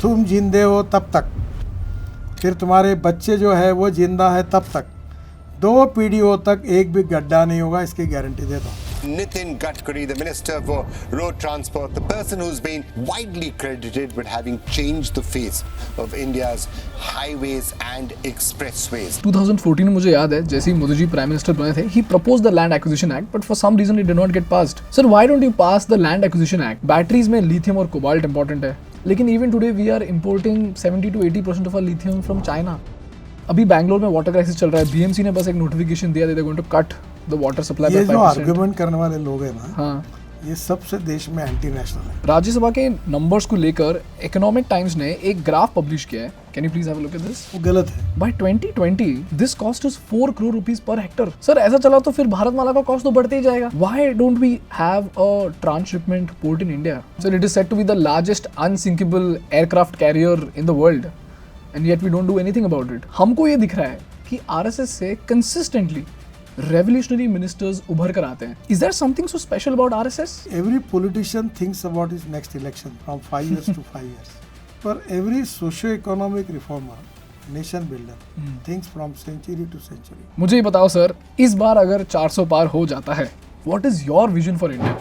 तुम जिंदे हो तब तक, फिर तुम्हारे बच्चे जो है वो जिंदा है तब तक, 2 पीढ़ियों तक एक भी गड्ढा नहीं होगा, इसकी गारंटी देता हूँ। Nitin Gadkari, the Minister for Road Transport, the person who's been widely credited with having changed the face of India's highways and expressways. 2014 में मुझे याद है जैसे ही मोदी जी प्राइम मिनिस्टर बने थे, he proposed the Land Acquisition Act, but for some reason it did not get passed. Sir, why don't you pass the Land Acquisition Act? Batteries में lithium और cobalt important है, लेकिन even today we are importing 70 to 80% of our lithium from China. अभी बैंगलोर में water crisis चल रहा है, BMC ने बस एक नोटिफिकेशन दिया, they're going to cut the water supply by 5%. ये जो आर्गुमेंट करने वाले लोग हैं ना, हाँ, ये सबसे देश में एंटी नेशनल है। राज्यसभा के नंबर्स को लेकर इकोनॉमिक टाइम्स ने एक ग्राफ पब्लिश किया है, can you please have a look at this? वो गलत है। By 2020 this cost is 4 crore rupees per hectare. Sir ऐसा चला तो फिर भारतमाला का कॉस्ट तो बढ़ते ही जाएगा. Why don't we have a transshipment port in India? Sir, it is said to be the largest unsinkable aircraft carrier in the world, and yet we don't do anything about it. हमको ये दिख रहा है कि RSS से consistently revolutionary ministers उभर कर आते हैं. Is there something so special about RSS? Every politician thinks about his next election from 5 years to 5 years. But every socio-economic reformer, nation builder, thinks from century to century. मुझे ये बताओ sir, इस बार अगर 400 पार हो जाता है, what is your vision for India?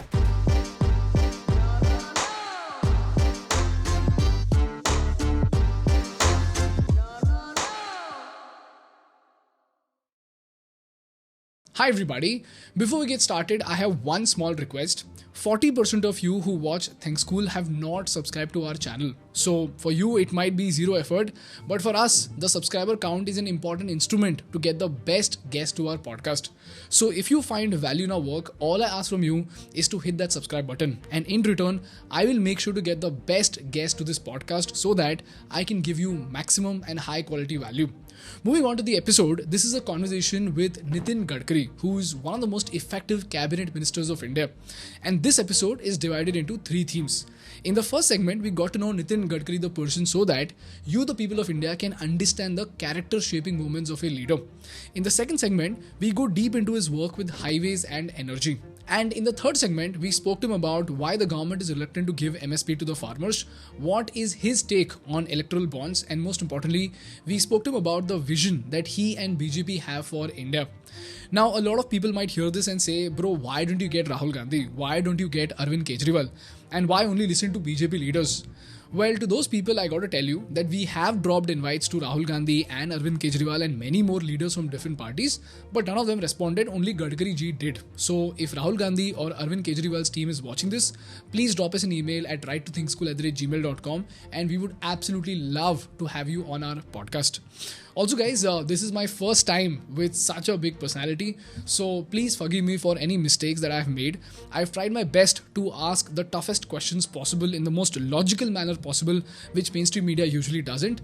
Hi everybody, before we get started, I have one small request. 40% of you who watch Think School have not subscribed to our channel. So for you it might be zero effort, but for us the subscriber count is an important instrument to get the best guest to our podcast. So if you find value in our work, all I ask from you is to hit that subscribe button, and in return I will make sure to get the best guest to this podcast so that I can give you maximum and high quality value. Moving on to the episode, this is a conversation with Nitin Gadkari, who is one of the most effective cabinet ministers of India. And this episode is divided into 3 themes. In the first segment, we got to know Nitin Gadkari the person so that you, the people of India, can understand the character shaping moments of a leader. In the second segment, we go deep into his work with highways and energy. And in the third segment, we spoke to him about why the government is reluctant to give MSP to the farmers, what is his take on electoral bonds, and most importantly, we spoke to him about the vision that he and BJP have for India. Now, a lot of people might hear this and say, bro, why don't you get Rahul Gandhi? Why don't you get Arvind Kejriwal? And why only listen to BJP leaders? Well, to those people, I got to tell you that we have dropped invites to Rahul Gandhi and Arvind Kejriwal and many more leaders from different parties, but none of them responded, only Gadkari ji did. So, if Rahul Gandhi or Arvind Kejriwal's team is watching this, please drop us an email at righttothinkschool@gmail.com, and we would absolutely love to have you on our podcast. Also guys, this is my first time with such a big personality, so please forgive me for any mistakes that I have made. I've tried my best to ask the toughest questions possible in the most logical manner possible, which mainstream media usually doesn't,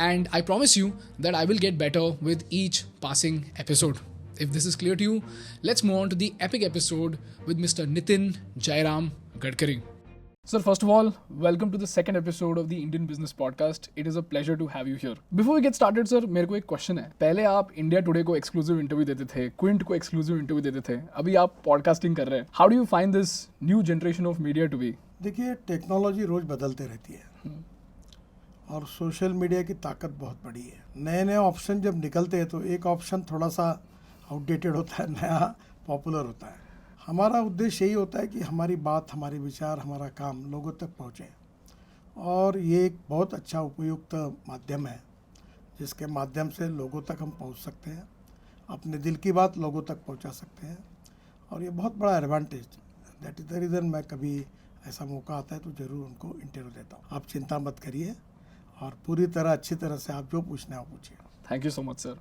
and I promise you that I will get better with each passing episode. If this is clear to you, let's move on to the epic episode with Mr. Nitin Jairam Gadkari. Sir, first of all, welcome to the second episode of the Indian Business Podcast. It is a pleasure to have you here. Before we get started, sir, मेरे को एक question है. पहले आप India today को exclusive interview देते थे, Quint को एक्सक्लूसिव इंटरव्यू देते थे, अभी आप पॉडकास्टिंग कर रहे हैं. How do you find this new generation of media to be? देखिए, टेक्नोलॉजी रोज बदलते रहती है और सोशल मीडिया की ताकत बहुत बड़ी है. नए नए ऑप्शन जब निकलते हैं तो एक ऑप्शन थोड़ा सा आउटडेटेड होता है, नया पॉपुलर होता है. हमारा उद्देश्य यही होता है कि हमारी बात, हमारे विचार, हमारा काम लोगों तक पहुँचे, और ये एक बहुत अच्छा उपयुक्त माध्यम है जिसके माध्यम से लोगों तक हम पहुँच सकते हैं, अपने दिल की बात लोगों तक पहुँचा सकते हैं, और ये बहुत बड़ा advantage. That is the reason मैं कभी ऐसा मौका आता है तो ज़रूर उनको इंटरव्यू देता हूँ. आप चिंता मत करिए और पूरी तरह अच्छी तरह से आप जो पूछना है वो पूछिए. Thank you so much, sir.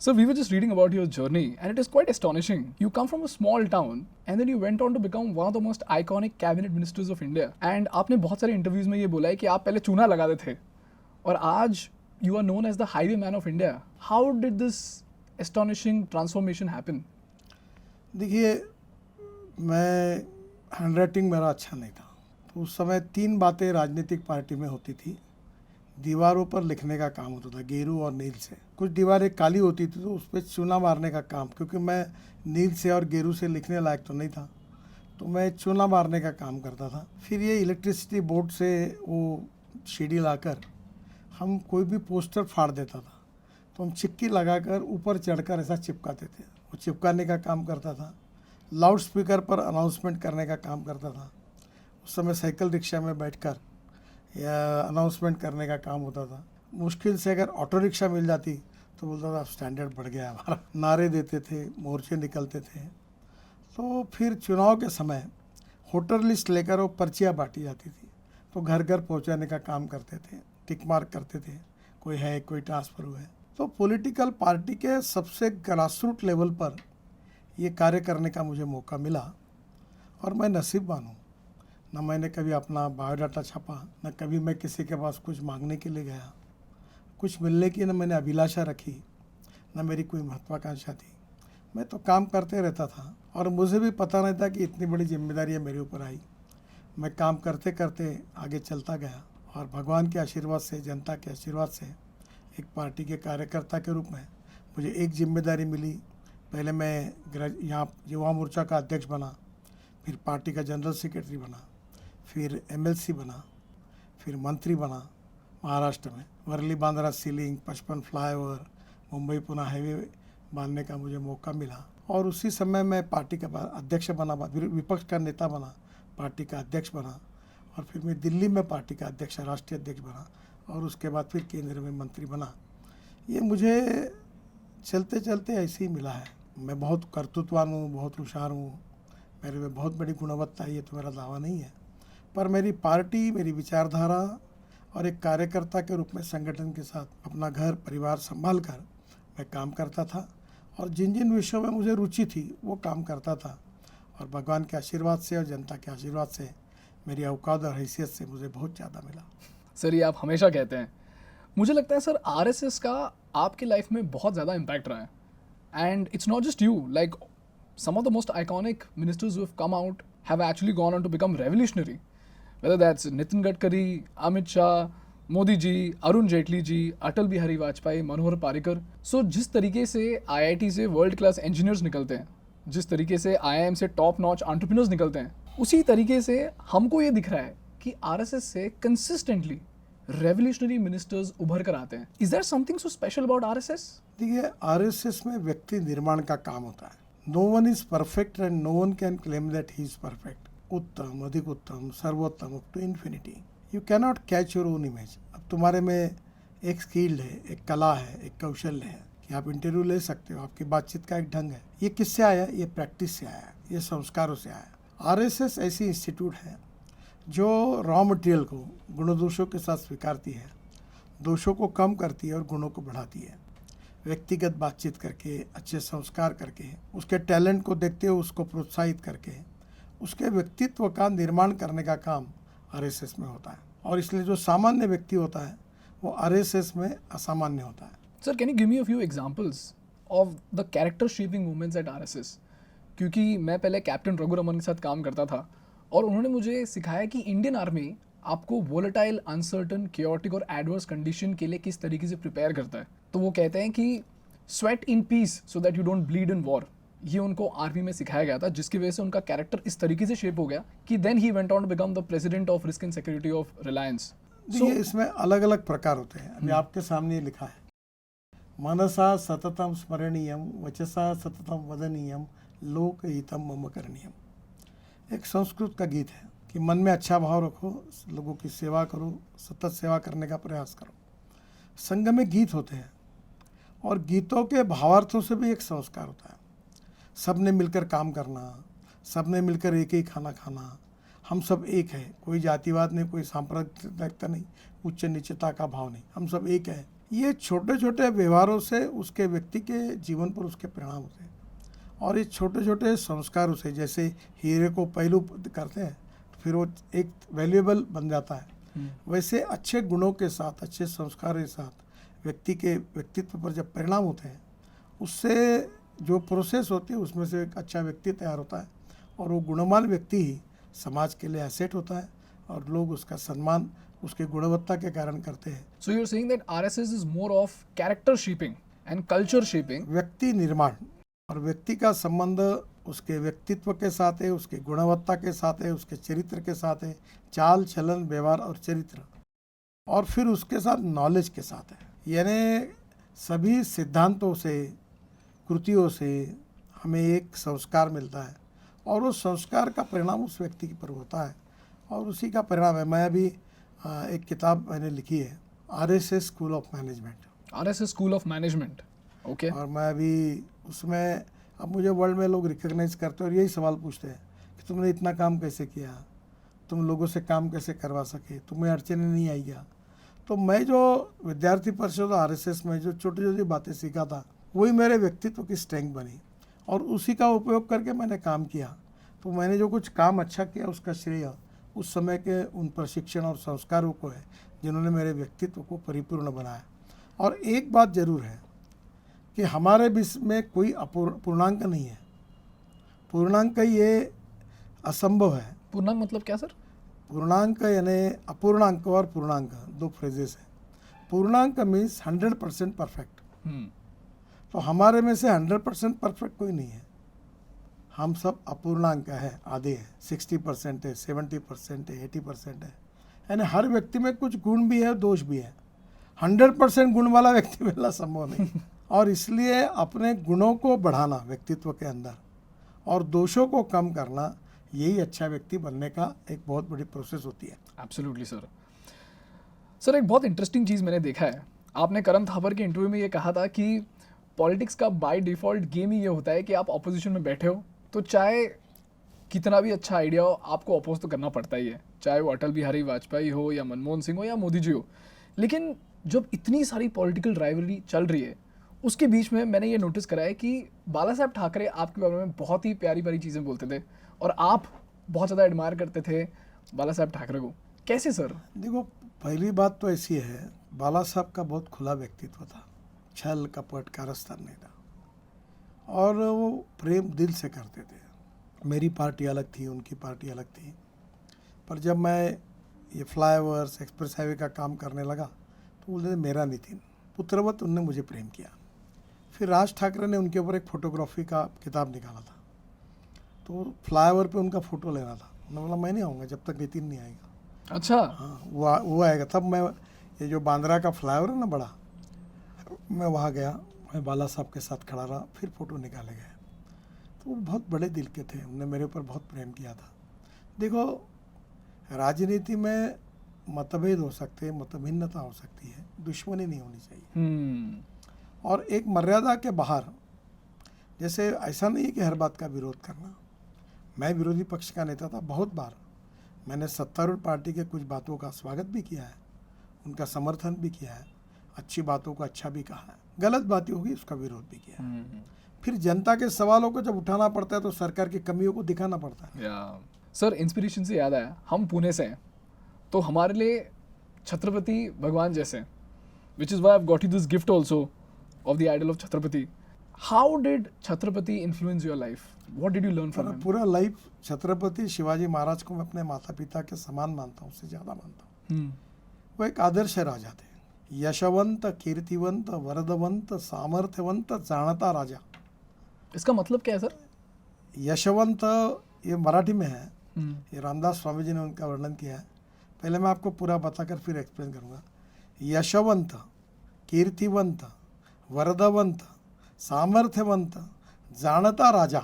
Sir, we were just reading about your journey and it is quite astonishing. You come from a small town and then you went on to become one of the most iconic cabinet ministers of India. And आपने बहुत सारे interviews में ये बोला है कि आप पहले चूना लगाते थे और आज you are known as the highway man of India. How did this astonishing transformation happen? देखिए, मैं हैंडराइटिंग मेरा अच्छा नहीं था, तो उस समय 3 बातें राजनीतिक पार्टी में होती थी. दीवारों पर लिखने का काम होता था गेरू और नील से. कुछ दीवारें काली होती थी तो उस पर चूना मारने का काम, क्योंकि मैं नील से और गेरू से लिखने लायक तो नहीं था, तो मैं चूना मारने का काम करता था. फिर ये इलेक्ट्रिसिटी बोर्ड से वो सीढ़ी लाकर हम कोई भी पोस्टर फाड़ देता था तो हम चिक्की लगाकर ऊपर चढ़कर ऐसा चिपकाते थे। वो चिपकाने का काम करता था, लाउड स्पीकर पर अनाउंसमेंट करने का काम करता था। उस समय साइकिल रिक्शा में बैठकर या अनाउंसमेंट करने का काम होता था। मुश्किल से अगर ऑटो रिक्शा मिल जाती तो बोलता था स्टैंडर्ड बढ़ गया हमारा। नारे देते थे, मोर्चे निकलते थे। तो फिर चुनाव के समय वोटर लिस्ट लेकर वो पर्चियाँ बांटी जाती थी, तो घर घर पहुंचाने का काम करते थे, टिक मार्क करते थे, कोई है, कोई ट्रांसफ़र हुआ है। तो पॉलिटिकल पार्टी के सबसे ग्रासरूट लेवल पर ये कार्य करने का मुझे मौका मिला और मैं नसीबवान हूँ। न मैंने कभी अपना बायोडाटा छापा, न कभी मैं किसी के पास कुछ मांगने के लिए गया, कुछ मिलने की न मैंने अभिलाषा रखी, न मेरी कोई महत्वाकांक्षा थी। मैं तो काम करते रहता था और मुझे भी पता नहीं था कि इतनी बड़ी जिम्मेदारियाँ मेरे ऊपर आई। मैं काम करते करते आगे चलता गया और भगवान के आशीर्वाद से, जनता के आशीर्वाद से एक पार्टी के कार्यकर्ता के रूप में मुझे एक जिम्मेदारी मिली। पहले मैं यहाँ युवा मोर्चा का अध्यक्ष बना, फिर पार्टी का जनरल सेक्रेटरी बना, फिर एमएलसी बना, फिर मंत्री बना। महाराष्ट्र में Worli Bandra sea link, 55 flyover, Mumbai Pune highway बांधने का मुझे मौका मिला और उसी समय मैं पार्टी का अध्यक्ष बना, विपक्ष का नेता बना, पार्टी का अध्यक्ष बना और फिर मैं दिल्ली में पार्टी का अध्यक्ष, राष्ट्रीय अध्यक्ष बना और उसके बाद फिर केंद्र में मंत्री बना। ये मुझे चलते चलते ऐसे ही मिला है। मैं बहुत कर्तृत्ववान हूँ, बहुत होशियार हूँ, मेरे में बहुत बड़ी गुणवत्ता है, ये तो मेरा दावा नहीं है, पर मेरी पार्टी, मेरी विचारधारा और एक कार्यकर्ता के रूप में संगठन के साथ अपना घर परिवार संभाल कर मैं काम करता था और जिन जिन विषयों में मुझे रुचि थी वो काम करता था और भगवान के आशीर्वाद से और जनता के आशीर्वाद से मेरी औकात और हैसियत से मुझे बहुत ज़्यादा मिला। सर, ये आप हमेशा कहते हैं। मुझे लगता है सर, आरएसएस का आपकी लाइफ में बहुत ज़्यादा इम्पैक्ट रहा है and it's not just you, like some of the most iconic ministers who have come out have actually gone on to become revolutionary. Whether that's Nitin Gadkari, Amit Shah, Modi ji, Arun Jaitley ji, Atal Bihari Vajpayee, Manohar Parrikar. So जिस तरीके से IIT से world class engineers निकलते हैं, जिस तरीके से IIM से टॉप नॉच एंटरप्रेन्योर्स निकलते हैं, उसी तरीके से हमको ये दिख रहा है कि आरएसएस से कंसिस्टेंटली रेवोल्यूशनरी मिनिस्टर्स उभर कर आते हैं। Is there something so special about RSS? देखिए, आरएसएस में व्यक्ति निर्माण का काम होता है। No one is perfect and no one can claim that he is perfect. उत्तम, अधिक उत्तम, सर्वोत्तम, up to infinity. You can not catch your own image. अब तुम्हारे में एक स्किल है, एक कला है, एक कौशल्य है कि आप इंटरव्यू ले सकते हो, आपकी बातचीत का एक ढंग है। ये किससे आया? ये प्रैक्टिस से आया, ये संस्कारों से आया। आरएसएस ऐसी इंस्टीट्यूट है जो रॉ मटेरियल को गुणों दोषों के साथ स्वीकारती है, दोषों को कम करती है और गुणों को बढ़ाती है। व्यक्तिगत बातचीत करके, अच्छे संस्कार करके, उसके टैलेंट को देखते हुए उसको प्रोत्साहित करके उसके व्यक्तित्व का निर्माण करने का काम आरएसएस में होता है। और इसलिए जो सामान्य व्यक्ति होता है वो आरएसएस में असामान्य होता है। Sir, can you give me a few examples of the character shaping movements at RSS? क्योंकि मैं पहले कैप्टन रघुरमन के साथ काम करता था और उन्होंने मुझे सिखाया कि इंडियन आर्मी आपको वोलेटाइल, अनसर्टन, क्योटिक और एडवर्स कंडीशन के लिए किस तरीके से प्रिपेयर करता है। तो वो कहते हैं कि sweat in peace so that you don't bleed in war. ये उनको आर्मी में सिखाया गया था, जिसकी वजह से उनका कैरेक्टर इस तरीके से शेप हो गया कि then he went on to become the president of risk and security of Reliance. देखिए, इसमें अलग अलग प्रकार होते हैं। अभी आपके सामने ये लिखा है, मनसा सततम स्मरणीयम, वचसा सततम वदनीयम, लोकहितम मम करणीयम। एक संस्कृत का गीत है कि मन में अच्छा भाव रखो, लोगों की सेवा करो, सतत सेवा करने का प्रयास करो। संग में गीत होते हैं और गीतों के भावार्थों से भी एक संस्कार होता है। सब ने मिलकर काम करना, सब ने मिलकर एक ही खाना खाना, हम सब एक है, कोई जातिवाद नहीं, कोई सांप्रदायिकता नहीं, उच्च नीचता का भाव नहीं, हम सब एक है। ये छोटे छोटे व्यवहारों से उसके व्यक्ति के जीवन पर उसके परिणाम होते हैं और ये छोटे छोटे संस्कारों से, जैसे हीरे को पहलू करते हैं तो फिर वो एक वैल्यूएबल बन जाता है, वैसे अच्छे गुणों के साथ, अच्छे संस्कारों के साथ व्यक्ति के व्यक्तित्व पर जब परिणाम होते हैं, उससे जो प्रोसेस होती है उसमें से एक अच्छा व्यक्ति तैयार होता है और वो गुणवान व्यक्ति ही समाज के लिए एसेट होता है और लोग उसका सम्मान उसके गुणवत्ता के कारण करते हैं। So you are saying that RSS is more of character shaping and culture shaping. व्यक्ति निर्माण और व्यक्ति का संबंध उसके व्यक्तित्व के साथ है, उसके गुणवत्ता के साथ है, उसके चरित्र के साथ है, चाल चलन व्यवहार और चरित्र और फिर उसके साथ नॉलेज के साथ है। यानी सभी सिद्धांतों से, कृतियों से हमें एक संस्कार मिलता है और उस संस्कार का परिणाम उस व्यक्ति के पर होता है और उसी का परिणाम है। मैं अभी एक किताब मैंने लिखी है, RSS school of management. RSS school of management, okay. और मैं अभी उसमें, अब मुझे वर्ल्ड में लोग रिकॉग्नाइज करते हैं और यही सवाल पूछते हैं कि तुमने इतना काम कैसे किया, तुम लोगों से काम कैसे करवा सके, तुम्हें अड़चने नहीं आई क्या। तो मैं जो विद्यार्थी परिषद RSS में जो छोटी छोटी बातें सीखा था वही मेरे व्यक्तित्व की स्ट्रेंथ बनी और उसी का उपयोग करके मैंने काम किया। तो मैंने जो कुछ काम अच्छा किया उसका श्रेय उस समय के उन प्रशिक्षण और संस्कारों को है जिन्होंने मेरे व्यक्तित्व को परिपूर्ण बनाया। और एक बात जरूर है कि हमारे विश्व में कोई पूर्णांक नहीं है। पूर्णांक ये असंभव है। पूर्णांक मतलब क्या सर? पूर्णांक यानी अपूर्णांक और पूर्णांक दो फ्रेजेस हैं। पूर्णांक मीन्स 100% परफेक्ट। तो हमारे में से 100% परफेक्ट कोई नहीं है। हम सब अपूर्णांक है, आधे है, 60% है, 70% है, 80% है। यानी हर व्यक्ति में कुछ गुण भी है, दोष भी है। 100% गुण वाला व्यक्ति मिलना संभव नहीं। और इसलिए अपने गुणों को बढ़ाना व्यक्तित्व के अंदर और दोषों को कम करना, यही अच्छा व्यक्ति बनने का एक बहुत बड़ी प्रोसेस होती है। Absolutely sir. सर एक बहुत इंटरेस्टिंग चीज़ मैंने देखा है, आपने करण थापर के इंटरव्यू में ये कहा था कि पॉलिटिक्स का बाय डिफ़ॉल्ट गेम ही ये होता है कि आप ऑपोजिशन में बैठे हो तो चाहे कितना भी अच्छा आइडिया हो आपको अपोज तो करना पड़ता ही है, चाहे वो अटल बिहारी वाजपेयी हो या मनमोहन सिंह हो या मोदी जी हो। लेकिन जब इतनी सारी पॉलिटिकल राइवलरी चल रही है उसके बीच में मैंने ये नोटिस करा है कि बाला साहब ठाकरे आपके बारे में बहुत ही प्यारी प्यारी चीज़ें बोलते थे और आप बहुत ज़्यादा एडमायर करते थे बाला साहब ठाकरे को। कैसे सर? देखो, पहली बात तो ऐसी है, बाला साहब का बहुत खुला व्यक्तित्व था, छल कपट कारस्तान नहीं था और वो प्रेम दिल से करते थे। मेरी पार्टी अलग थी, उनकी पार्टी अलग थी, पर जब मैं ये फ्लाईओवर्स एक्सप्रेस हाईवे का काम करने लगा तो बोलते थे मेरा नितिन, पुत्रवत उनने मुझे प्रेम किया। फिर राज ठाकरे ने उनके ऊपर एक फोटोग्राफी का किताब निकाला था, तो फ्लाईओवर पे उनका फ़ोटो लेना था। उन्होंने बोला मैं नहीं आऊँगा जब तक नितिन नहीं आएगा। अच्छा। हाँ, वो आएगा तब मैं, ये जो बांद्रा का फ्लाईओवर है ना बड़ा, मैं वहाँ गया, मैं बाला साहब के साथ खड़ा रहा, फिर फ़ोटो निकाले गए। तो वो बहुत बड़े दिल के थे, उन्होंने मेरे ऊपर बहुत प्रेम किया था। देखो, राजनीति में मतभेद हो सकते हैं, मतभिन्नता हो सकती है, दुश्मनी नहीं होनी चाहिए। और एक मर्यादा के बाहर, जैसे ऐसा नहीं है कि हर बात का विरोध करना। मैं विरोधी पक्ष का नेता था, बहुत बार मैंने सत्तारूढ़ पार्टी के कुछ बातों का स्वागत भी किया है, उनका समर्थन भी किया है, अच्छी बातों को अच्छा भी कहा है, गलत बातें होगी उसका विरोध भी किया है। फिर जनता के सवालों को जब उठाना पड़ता है तो सरकार की कमियों को दिखाना पड़ता है। सर इंस्पिरेशन से याद आया, हम पुणे से हैं तो हमारे लिए छत्रपति भगवान जैसे, which is why I have got you this gift also of the idol of Chhatrapati. How did Chhatrapati influence your life? What did you learn from him? पूरा लाइफ छत्रपति शिवाजी महाराज को मैं अपने माता पिता के समान मानता हूँ, उससे ज़्यादा मानता हूँ। वो एक आदर्श राजा थे, यशवंत, कीर्तिवंत, वरदवंत, सामर्थ्यवंत, जानता राजा। इसका मतलब क्या है सर? यशवंत ये मराठी में है, ये रामदास स्वामी जी ने उनका वर्णन किया है। पहले मैं आपको पूरा बताकर फिर एक्सप्लेन करूँगा। यशवंत, कीर्तिवंत, वरदवंत, सामर्थ्यवंत, जानता राजा,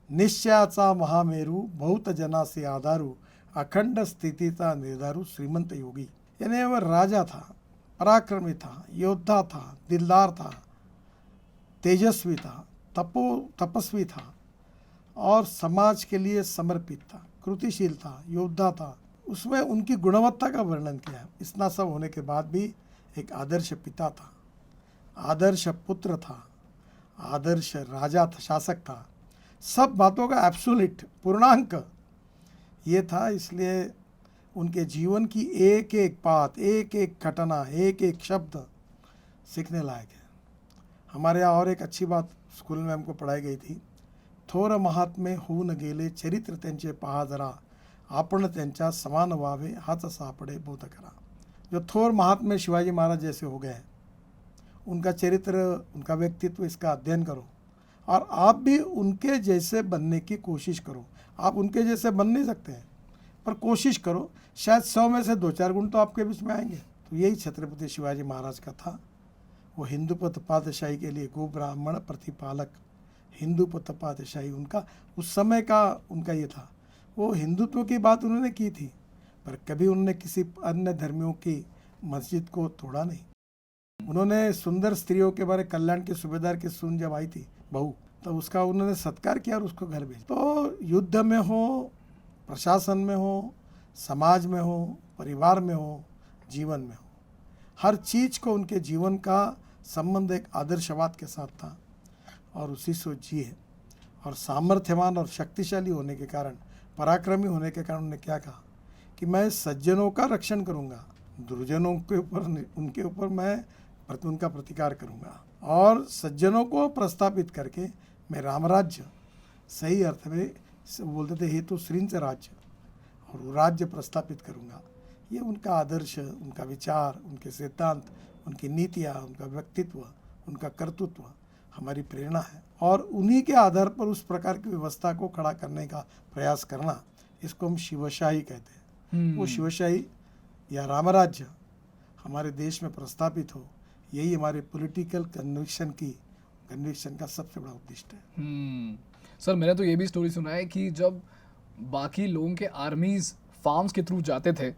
निश्चयाचा महामेरू, बहुत जनासे आधारू, अखंड स्थितीचा निर्धारू, श्रीमंत योगी। यानी वह राजा था, पराक्रमी था, योद्धा था, दिलदार था, तेजस्वी था, तपस्वी था और समाज के लिए समर्पित था, कृतिशील था, योद्धा था। उसमें उनकी गुणवत्ता का वर्णन किया है। इतना सब होने के बाद भी एक आदर्श पिता था, आदर्श पुत्र था, आदर्श राजा था, शासक था। सब बातों का एब्सोल्यूट पूर्णांक ये था। इसलिए उनके जीवन की एक एक बात, एक एक घटना, एक एक शब्द सीखने लायक है। हमारे यहाँ और एक अच्छी बात स्कूल में हमको पढ़ाई गई थी, थोर महात्मे होऊन गेले, चरित्र त्यांचे पहा जरा, आपण त्यांच्या समान व्हावे, हाच सापडे बोध करा। जो थोर महात्मे शिवाजी महाराज जैसे हो गए, उनका चरित्र, उनका व्यक्तित्व, इसका अध्ययन करो और आप भी उनके जैसे बनने की कोशिश करो। आप उनके जैसे बन नहीं सकते हैं, पर कोशिश करो, शायद 100 में से 2-4 गुण तो आपके बीच में आएंगे। तो यही छत्रपति शिवाजी महाराज का था। वो हिंदुपथ पातशाही के लिए गो ब्राह्मण प्रतिपालक, हिंदुपथ पातशाही उनका उस समय का उनका ये था। वो हिंदुत्व की बात उन्होंने की थी, पर कभी उन्होंने किसी अन्य धर्मियों की मस्जिद को तोड़ा नहीं। उन्होंने सुंदर स्त्रियों के बारे, कल्याण के सूबेदार की सुन जब आई थी बहू, तो उसका उन्होंने सत्कार किया और उसको घर भेजा। तो युद्ध में हो, प्रशासन में हो, समाज में हो, परिवार में हो, जीवन में हो, हर चीज़ को उनके जीवन का संबंध एक आदर्शवाद के साथ था और उसी से जिए। और सामर्थ्यवान और शक्तिशाली होने के कारण, पराक्रमी होने के कारण उन्होंने क्या कहा कि मैं सज्जनों का रक्षण करूंगा, दुर्जनों के ऊपर उनके ऊपर मैं उनका प्रतिकार करूंगा, और सज्जनों को प्रस्थापित करके मैं रामराज्य, सही अर्थ में बोलते थे हेतु श्रींच राज्य, और वो राज्य प्रस्थापित करूंगा। ये उनका आदर्श, उनका विचार, उनके सिद्धांत, उनकी नीतियाँ, उनका व्यक्तित्व, उनका कर्तृत्व हमारी प्रेरणा है। और उन्हीं के आधार पर उस प्रकार की व्यवस्था को खड़ा करने का प्रयास करना, इसको हम शिवशाही कहते हैं। वो शिवशाही या रामराज्य हमारे देश में प्रस्थापित हो, यही हमारे पॉलिटिकल कन्विक्शन का सबसे बड़ा उद्देश्य है। सर, मैंने तो ये भी स्टोरी सुना है कि जब बाकी लोगों के आर्मीज फार्म्स के थ्रू जाते थे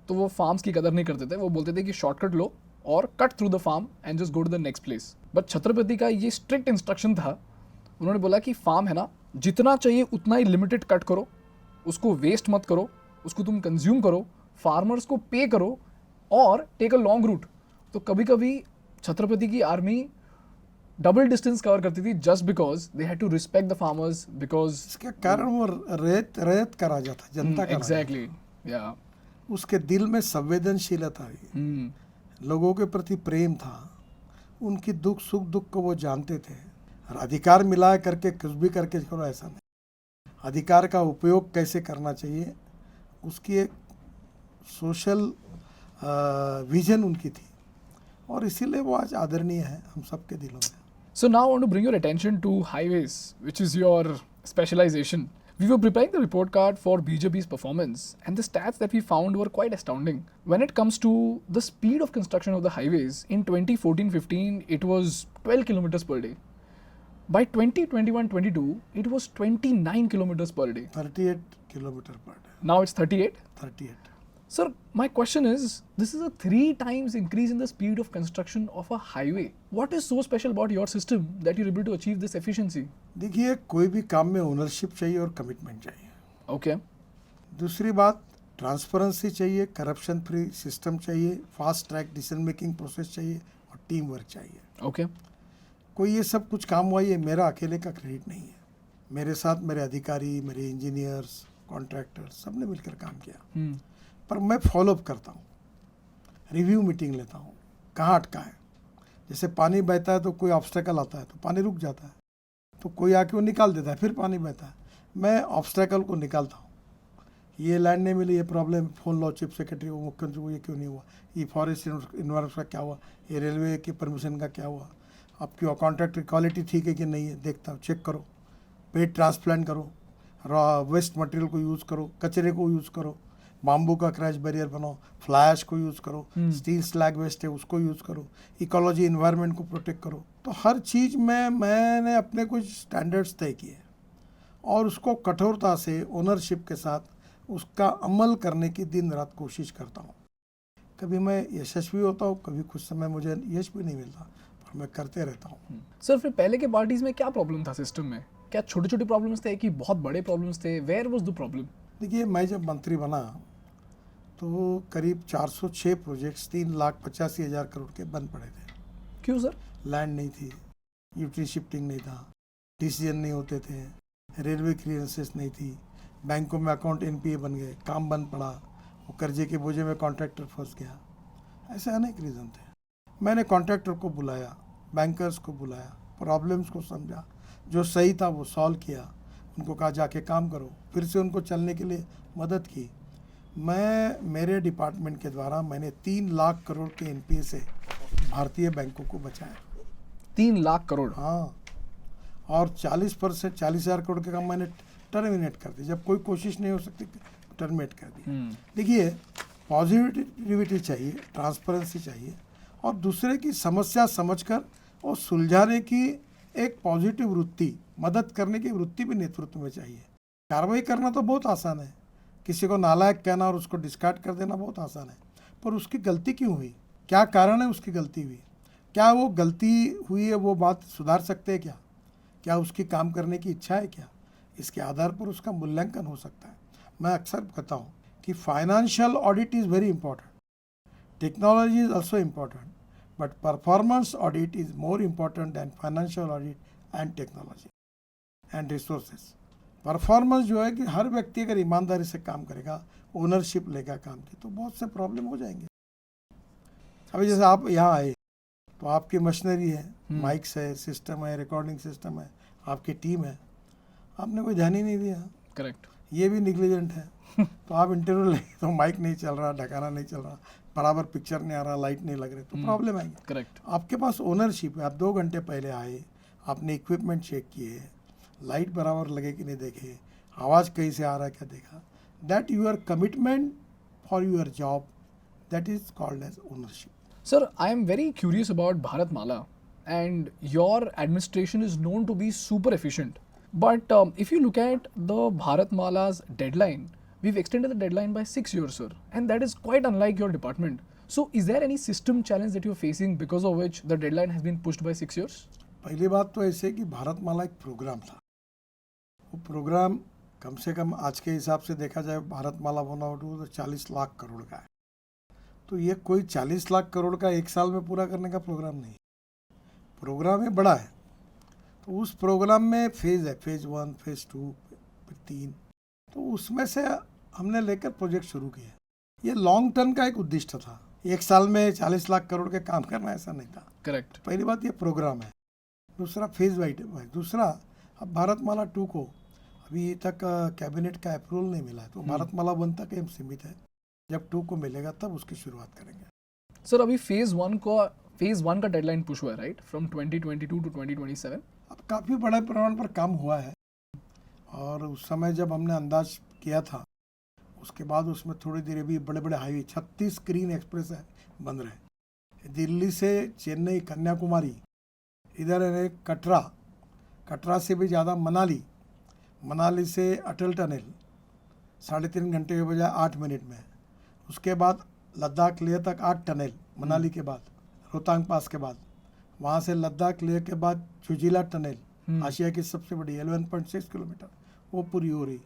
तो वो फार्म्स की कदर नहीं करते थे। वो बोलते थे कि शॉर्टकट लो और cut through the farm and just go to the next place. But Chhatrapati का ये स्ट्रिक्ट इंस्ट्रक्शन था। उन्होंने बोला कि फार्म है ना, जितना चाहिए उतना ही लिमिटेड कट करो, उसको वेस्ट मत करो, उसको तुम कंज्यूम करो, फार्मर्स को पे करो और टेक अ लॉन्ग रूट। तो कभी कभी छत्रपति की आर्मी डबल डिस्टेंस कवर करती थी just because they had to respect the farmers, because इसके कारण वो रैयत का राजा था, जनता का एग्जैक्टली, या उसके दिल में संवेदनशीलता थी, लोगों के प्रति प्रेम था, उनकी दुख सुख दुख को वो जानते थे। और अधिकार मिला करके कुछ भी करके करो, ऐसा नहीं। अधिकार का उपयोग कैसे करना चाहिए, उसकी एक सोशल विजन उनकी थी, और इसीलिए वो आज आदरणीय है हम सबके दिलों में। So now I want to bring your attention to highways, which is your specialization. We were preparing the report card for BJP's performance, and the stats that we found were quite astounding. When it comes to the speed of construction of the highways, in 2014-15, it was 12 kilometers per day. By 2021-22, it was 29 kilometers per day. 38 kilometer per day. Now it's 38. 38. Sir, my question is, this is a 3 times increase in the speed of construction of a highway. What is so special about your system that you're able to achieve this efficiency? देखिए, कोई भी काम में ownership चाहिए और commitment चाहिए। Okay. दूसरी बात, ट्रांसपेरेंसी चाहिए, करप्शन फ्री सिस्टम चाहिए, fast track decision making process चाहिए और टीम वर्क चाहिए। Okay. कोई ये सब कुछ काम हुआ, ये मेरा अकेले का क्रेडिट नहीं है। मेरे साथ मेरे अधिकारी, मेरे इंजीनियर्स, कॉन्ट्रैक्टर्स, सब ने मिलकर काम किया। पर मैं फॉलोअप करता हूँ, रिव्यू मीटिंग लेता हूँ, कहाँ अटका है। जैसे पानी बहता है तो कोई ऑब्स्टेकल आता है तो पानी रुक जाता है, तो कोई आके वो निकाल देता है, फिर पानी बहता है। मैं ऑब्स्टेकल को निकालता हूँ। ये लैंड नहीं मिली, ये प्रॉब्लम, फोन लो चीफ सेक्रेटरी को, मुख्यमंत्री को, ये क्यों नहीं हुआ, ये फॉरेस्ट इन्वायरमेंट का क्या हुआ, ये रेलवे की परमिशन का क्या हुआ, आपकी कॉन्ट्रैक्ट की क्वालिटी ठीक है कि नहीं है, देखता हूँ, चेक करो, पेड ट्रांसप्लांट करो, रॉ वेस्ट मटेरियल को यूज़ करो, कचरे को यूज़ करो, बाम्बू का क्रैश बैरियर बनाओ, फ्लैश को यूज़ करो, स्टील स्लैग वेस्ट है उसको यूज़ करो, इकोलॉजी इन्वायरमेंट को प्रोटेक्ट करो। तो हर चीज़ में मैंने अपने कुछ स्टैंडर्ड्स तय किए और उसको कठोरता से ओनरशिप के साथ उसका अमल करने की दिन रात कोशिश करता हूँ। कभी मैं यशस्वी होता हूँ, कभी कुछ समय मुझे यश भी नहीं मिलता, पर मैं करते रहता हूँ। सर, फिर पहले के पार्टीज में क्या प्रॉब्लम था सिस्टम में? क्या छोटे छोटे प्रॉब्लम्स थे कि बहुत बड़े प्रॉब्लम्स थे? Where was the problem? देखिए, मैं जब मंत्री बना तो करीब 406 प्रोजेक्ट्स 3,85,000 करोड़ के बंद पड़े थे। क्यों सर? लैंड नहीं थी, यूटी शिफ्टिंग नहीं था, डिसीजन नहीं होते थे, रेलवे क्लियरेंसेस नहीं थी, बैंकों में अकाउंट एनपीए बन गए, काम बंद पड़ा, वो कर्जे के बोझे में कॉन्ट्रैक्टर फंस गया। ऐसे अनेक रीज़न थे। मैंने कॉन्ट्रैक्टर को बुलाया, बैंकर्स को बुलाया, प्रॉब्लम्स को समझा, जो सही था वो सॉल्व किया, उनको कहा जाके काम करो, फिर से उनको चलने के लिए मदद की। मेरे डिपार्टमेंट के द्वारा मैंने 3 लाख करोड़ के एनपीए से भारतीय बैंकों को बचाया। 3 लाख करोड़? हाँ, और 40,000 करोड़ के काम मैंने टर्मिनेट कर दी। जब कोई कोशिश नहीं हो सकती टर्मिनेट कर दिया। देखिए, पॉजिटिविटी चाहिए, ट्रांसपेरेंसी चाहिए, और दूसरे की समस्या समझकर और सुलझाने की एक पॉजिटिव वृत्ति, मदद करने की वृत्ति भी नेतृत्व में चाहिए। कार्रवाई करना तो बहुत आसान है, किसी को नालायक कहना और उसको डिस्कार्ड कर देना बहुत आसान है, पर उसकी गलती क्यों हुई, क्या कारण है उसकी गलती हुई, क्या वो गलती हुई है वो बात सुधार सकते हैं क्या उसकी काम करने की इच्छा है क्या, इसके आधार पर उसका मूल्यांकन हो सकता है। मैं अक्सर कहता हूँ कि financial audit is very important, technology is also important, but performance audit is more important than financial audit and technology and resources. Performance जो है कि हर व्यक्ति अगर ईमानदारी से काम करेगा, ओनरशिप लेगा काम की, तो बहुत से प्रॉब्लम हो जाएंगे। अभी जैसे आप यहाँ आए तो आपकी मशीनरी है, माइक्स है, सिस्टम है, रिकॉर्डिंग सिस्टम है, आपकी टीम है, आपने कोई ध्यान ही नहीं दिया। करेक्ट। ये भी निग्लिजेंट है। तो आप इंटरव्यू ले तो माइक नहीं चल रहा, ढकाना नहीं चल रहा, बराबर पिक्चर नहीं आ रहा, लाइट नहीं लग रही, तो प्रॉब्लम आएगी। करेक्ट। आपके पास ओनरशिप है, आप 2 घंटे पहले आए, आपने इक्विपमेंट चेक किए, लाइट बराबर लगे कि नहीं देखे, आवाज़ कहीं से आ रहा है क्या देखा, that your commitment for your job, that is called as ownership. Sir, I am very curious about Bharatmala, and your administration is known to be super efficient. But if you look at the Bharatmala's deadline, we've extended the deadline by 6 years, sir, and that is quite unlike your department. So, is there any system challenge that you're facing because of which the deadline has been pushed by 6 years? पहली बात तो ऐसे कि भारतमाला एक programme था, वो programme कम से कम आज के हिसाब से देखा जाए भारतमाला बना तो 40 लाख करोड़ का है। तो ये कोई 40 लाख करोड़ का एक साल में पूरा करने का प्रोग्राम नहीं, प्रोग्राम है बड़ा है। तो उस प्रोग्राम में फेज़ है, फेज़ 1, फेज़ 2, फिर 3, तो उसमें से हमने लेकर प्रोजेक्ट शुरू किया। ये लॉन्ग टर्म का एक उद्देश्य था, एक साल में 40 लाख करोड़ के काम करना ऐसा नहीं था। करेक्ट। पहली बात ये प्रोग्राम है, दूसरा फेज़ वाइज है, दूसरा अब भारतमाला 2 को अभी तक कैबिनेट का अप्रूवल नहीं मिला है, तो भारतमाला 1 तक हम सीमित है, जब 2 को मिलेगा तब उसकी शुरुआत करेंगे। सर, अभी फेज 1 का डेडलाइन पुश हुआ है, राइट, फ्रॉम 2022 टू 2027। अब काफ़ी बड़े पैमाने पर काम हुआ है, और उस समय जब हमने अंदाज किया था उसके बाद उसमें थोड़ी देर अभी बड़े बड़े हाईवे 36 ग्रीन एक्सप्रेस है बन रहे, दिल्ली से चेन्नई, कन्याकुमारी, इधर है कटरा से भी ज़्यादा मनाली से अटल टनल 3.5 घंटे के बजाय 8 मिनट में, उसके बाद लद्दाख लेह तक 8 टनल, मनाली के बाद रोहतांग पास के बाद, वहाँ से लद्दाख लेह के बाद चुजिला टनल, आशिया की सबसे बड़ी 11.6 किलोमीटर, वो पूरी हो रही,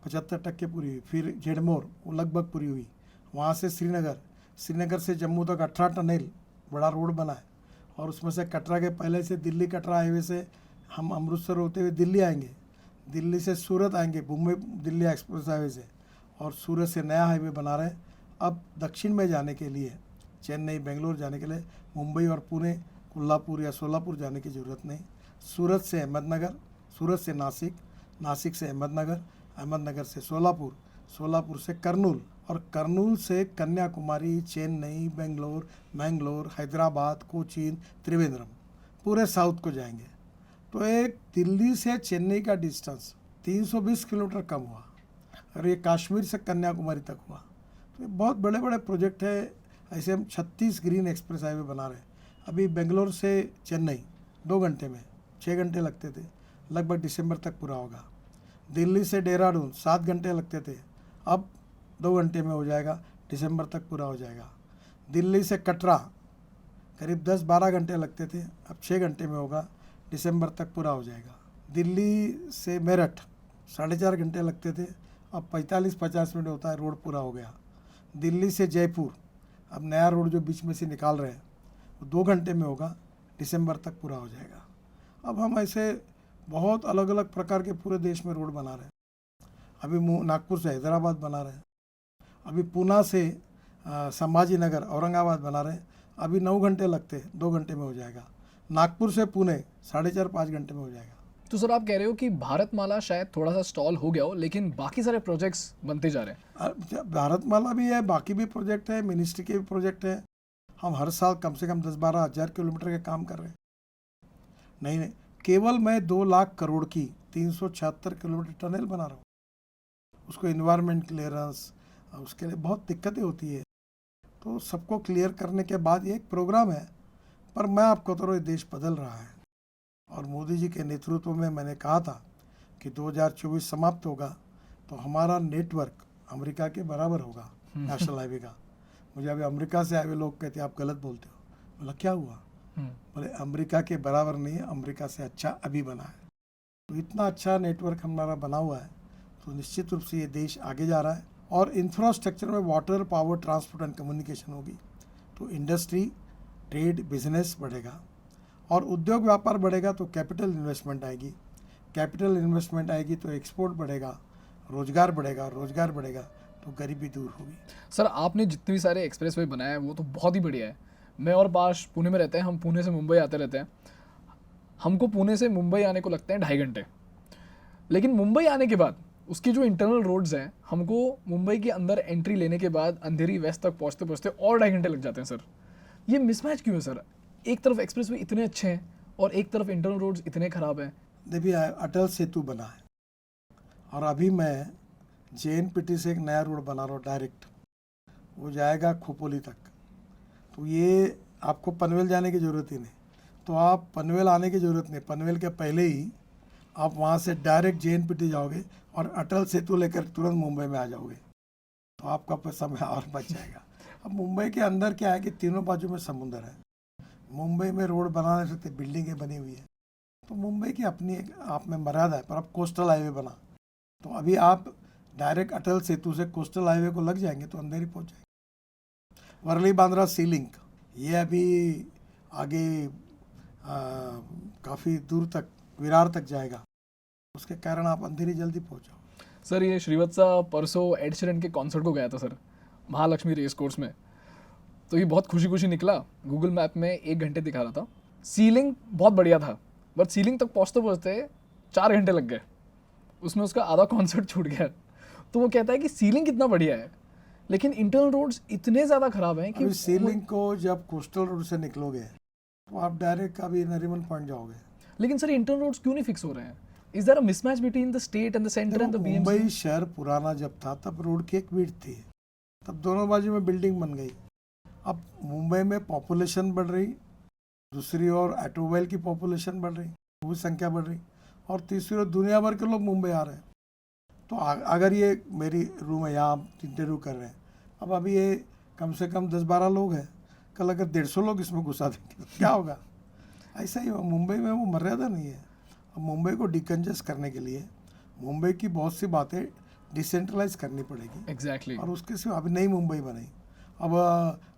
75% पूरी हुई। फिर झेड़मोर वो लगभग पूरी हुई। वहाँ से श्रीनगर से जम्मू तक 18 टनल बड़ा रोड बना है, और उसमें से कटरा के पहले से दिल्ली कटरा हाईवे से हम अमृतसर होते हुए दिल्ली आएंगे, दिल्ली से सूरत आएंगे मुंबई दिल्ली एक्सप्रेस हाईवे से, और सूरत से नया हाईवे बना रहे हैं। अब दक्षिण में जाने के लिए, चेन्नई, बेंगलोर जाने के लिए मुंबई और पुणे, कोल्हापुर या सोलापुर जाने की ज़रूरत नहीं, सूरत से अहमदनगर, सूरत से नासिक, नासिक से अहमदनगर, अहमदनगर से सोलापुर, सोलापुर से करनूल, और करनूल से कन्याकुमारी, चेन्नई, बेंगलोर, मैंगलोर, हैदराबाद, कोचीन, त्रिवेंद्रम, पूरे साउथ को जाएंगे। तो एक दिल्ली से चेन्नई का डिस्टेंस 320 किलोमीटर कम हुआ, और ये कश्मीर से कन्याकुमारी तक हुआ। तो ये बहुत बड़े बड़े प्रोजेक्ट है। ऐसे हम 36 ग्रीन एक्सप्रेस हाईवे बना रहे हैं। अभी बेंगलोर से चेन्नई 2 घंटे में, 6 घंटे लगते थे, लगभग दिसंबर तक पूरा होगा। दिल्ली से देहरादून 7 घंटे लगते थे, अब 2 घंटे में हो जाएगा, दिसंबर तक पूरा हो जाएगा। दिल्ली से कटरा करीब 10-12 घंटे लगते थे, अब 6 घंटे में होगा, दिसंबर तक पूरा हो जाएगा। दिल्ली से मेरठ 4.5 घंटे लगते थे, अब 45-50 मिनट होता है, रोड पूरा हो गया। दिल्ली से जयपुर, अब नया रोड जो बीच में से निकाल रहे हैं वो 2 घंटे में होगा, दिसंबर तक पूरा हो जाएगा। अब हम ऐसे बहुत अलग अलग प्रकार के पूरे देश में रोड बना रहे हैं। अभी नागपुर से हैदराबाद बना रहे हैं, अभी पूना से संभाजी नगर औरंगाबाद बना रहे हैं, अभी 9 घंटे लगते, 2 घंटे में हो जाएगा। नागपुर से पुणे 4.5-5 घंटे में हो जाएगा। तो सर, आप कह रहे हो कि भारतमाला शायद थोड़ा सा स्टॉल हो गया हो, लेकिन बाकी सारे प्रोजेक्ट्स बनते जा रहे हैं। भारतमाला भी है, बाकी भी प्रोजेक्ट है, मिनिस्ट्री के भी प्रोजेक्ट है। हम हर साल कम से कम 10-12 हज़ार किलोमीटर के काम कर रहे हैं। नहीं, केवल मैं 2 लाख करोड़ की 376 किलोमीटर टनल बना रहा हूँ। उसको इन्वायरमेंट क्लियरेंस, उसके लिए बहुत दिक्कतें होती है। तो सबको क्लियर करने के बाद ये एक प्रोग्राम है, पर मैं आपको तो ये देश बदल रहा है। और मोदी जी के नेतृत्व में मैंने कहा था कि 2024 समाप्त होगा तो हमारा नेटवर्क अमेरिका के बराबर होगा नेशनल हाईवे का। मुझे अभी अमेरिका से आए हुए लोग कहते हैं आप गलत बोलते हो। बोला क्या हुआ? बोले अमेरिका के बराबर नहीं है, अमेरिका से अच्छा अभी बना है। तो इतना अच्छा नेटवर्क हमारा बना हुआ है, तो निश्चित रूप से ये देश आगे जा रहा है। और इंफ्रास्ट्रक्चर में water, power, transport and communication होगी तो इंडस्ट्री, ट्रेड, बिजनेस बढ़ेगा। और उद्योग व्यापार बढ़ेगा तो कैपिटल इन्वेस्टमेंट आएगी, कैपिटल इन्वेस्टमेंट आएगी तो एक्सपोर्ट बढ़ेगा, रोजगार बढ़ेगा, रोजगार बढ़ेगा तो गरीबी दूर होगी। सर आपने जितने भी सारे एक्सप्रेस वे बनाए हैं वो तो बहुत ही बढ़िया है। मैं और पाश पुणे में रहते हैं, हम पुणे से मुंबई आते रहते हैं। हमको पुणे से मुंबई आने को लगते हैं 2.5 घंटे, लेकिन मुंबई आने के बाद उसकी जो इंटरनल रोड्स हैं, हमको मुंबई के अंदर एंट्री लेने के बाद अंधेरी वेस्ट तक पहुँचते पहुँचते और 2.5 घंटे लग जाते हैं। सर ये मिसमैच क्यों है सर? एक तरफ एक्सप्रेस वे इतने अच्छे हैं और एक तरफ इंटरनल रोड्स इतने ख़राब हैं। देखिए अटल सेतु बना है और अभी मैं JNPT से एक नया रोड बना रहा हूँ डायरेक्ट, वो जाएगा खोपोली तक। तो ये आपको पनवेल जाने की ज़रूरत ही नहीं, तो आप पनवेल आने की ज़रूरत नहीं, पनवेल के पहले ही आप वहाँ से डायरेक्ट JNPT जाओगे और अटल सेतु लेकर तुरंत मुंबई में आ जाओगे, तो आपका समय और बच जाएगा। अब मुंबई के अंदर क्या है कि तीनों बाजू में समुंदर है। मुंबई में रोड बना नहीं सकते, बिल्डिंगें बनी हुई है, तो मुंबई की अपनी एक आप में मर्यादा है। पर अब कोस्टल हाईवे बना तो अभी आप डायरेक्ट अटल सेतु से कोस्टल हाईवे को लग जाएंगे तो अंदर ही पहुंच जाएंगे। वर्ली बांद्रा सी लिंक ये अभी आगे काफ़ी दूर तक विरार तक जाएगा, उसके कारण आप अंधेरी जल्दी पहुंचो। सर ये श्रीवत्सा परसों एड शेरन के कॉन्सर्ट को गया था सर, महालक्ष्मी रेस कोर्स में। तो ये बहुत खुशी खुशी निकला, गूगल मैप में 1 घंटे दिखा रहा था। सीलिंग बहुत बढ़िया था, बट सीलिंग तक पहुँचते पहुँचते 4 घंटे लग गए, उसमें उसका आधा कॉन्सर्ट छूट गया। तो वो कहता है कि सीलिंग कितना बढ़िया है लेकिन इंटरनल रोड्स इतने ज़्यादा ख़राब हैं कि सीलिंग को जब कोस्टल रोड से निकलोगे तो आप डायरेक्ट कभी नरीमन पॉइंट जाओगे। लेकिन सर इंटरनल रोड्स क्यों नहीं फिक्स हो रहे हैं? Is there a mismatch between the state and the centre and the BMC? Mumbai शहर पुराना जब था तब रोड की एक विड्थ थी, तब दोनों बाजू में बिल्डिंग बन गई। अब मुंबई में पॉपुलेशन बढ़ रही, दूसरी ओर ऑटोमोबाइल की पॉपुलेशन बढ़ रही, वो संख्या बढ़ रही, और तीसरी ओर दुनिया भर के लोग मुंबई आ रहे हैं। तो अगर ये मेरी रूम है, यहाँ आप इंटरव्यू कर रहे हैं, अब अभी ये कम से कम 10-12 लोग हैं, कल अगर 150 लोग इसमें घुसा देंगे तो क्या होगा? ऐसा ही मुंबई में वो मर्यादा नहीं है। अब मुंबई को डिकंजेस्ट करने के लिए मुंबई की बहुत सी बातें डिसेंट्रलाइज करनी पड़ेगी। एग्जैक्टली। और उसके सिवा अभी नई मुंबई बनी। अब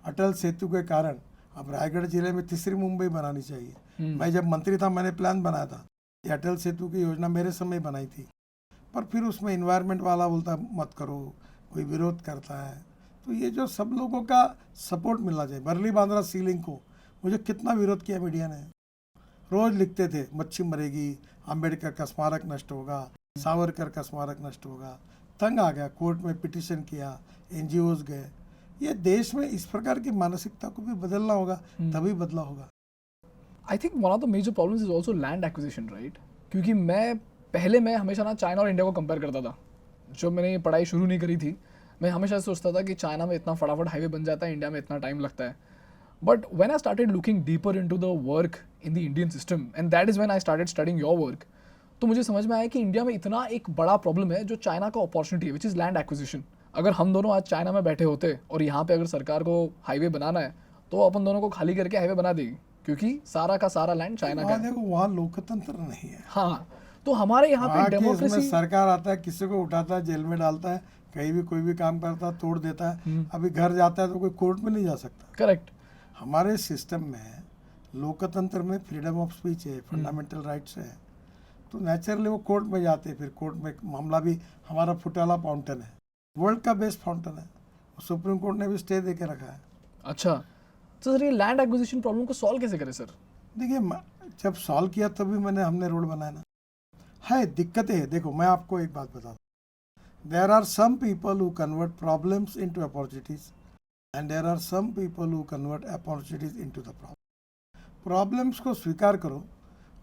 अटल सेतु के कारण अब रायगढ़ जिले में तीसरी मुंबई बनानी चाहिए। मैं जब मंत्री था मैंने प्लान बनाया था, ये अटल सेतु की योजना मेरे समय बनाई थी, पर फिर उसमें इन्वायरमेंट वाला बोलता मत करो, कोई विरोध करता है। तो ये जो सब लोगों का सपोर्ट मिलना चाहिए। वर्ली बांद्रा सीलिंग को मुझे कितना विरोध किया मीडिया ने, रोज लिखते थे मच्छी मरेगी, अंबेडकर का स्मारक नष्ट होगा, सावरकर का स्मारक नष्ट होगा। तंग आ गया, कोर्ट में पिटीशन किया, NGOs गए। ये देश में इस प्रकार की मानसिकता को भी बदलना होगा, तभी बदला होगा। I think one of the major problems is also land acquisition, right? क्योंकि मैं हमेशा ना चाइना और इंडिया को कंपेयर करता था। जब मैंने ये पढ़ाई शुरू नहीं करी थी, मैं हमेशा सोचता था कि चाइना में इतना फटाफट हाईवे बन जाता है, इंडिया में इतना टाइम लगता है। But when I started looking deeper into the work in the Indian system and that is when I started studying your work, तो मुझे समझ में आया कि इंडिया में इतना एक बड़ा प्रॉब्लम है जो चाइना का अपॉर्चुनिटी है, विच इज़ लैंड एक्विजिशन। अगर हम दोनों आज चाइना में बैठे होते और यहाँ पे अगर सरकार को हाईवे बनाना है तो अपन दोनों को खाली करके हाईवे बना देगी, क्योंकि सारा का सारा लैंड चाइना का है। देखो वहाँ लोकतंत्र नहीं है। हाँ, तो हमारे यहाँ पे डेमोक्रेसी, सरकार आता है, किसी को उठाता है, जेल में डालता है, कहीं भी कोई भी काम करता है तोड़ देता है। अभी घर जाता है तो कोई कोर्ट में नहीं जा सकता। करेक्ट। हमारे सिस्टम में लोकतंत्र में फ्रीडम ऑफ स्पीच है, फंडामेंटल राइट्स है, तो नेचुरली वो कोर्ट में जाते हैं। फिर कोर्ट में मामला भी हमारा फुटाला फाउंटेन है, वर्ल्ड का बेस्ट फाउंटेन है, सुप्रीम कोर्ट ने भी स्टे दे के रखा है। अच्छा, तो सर ये लैंड एक्विजिशन प्रॉब्लम को सॉल्व कैसे करें सर? देखिए जब सॉल्व किया तभी हमने रोड बनाया ना। है दिक्कतें हैं। देखो मैं आपको एक बात बता दूँ, there are some people who convert problems into opportunities and there are some people who convert opportunities into the problem. Problems को स्वीकार करो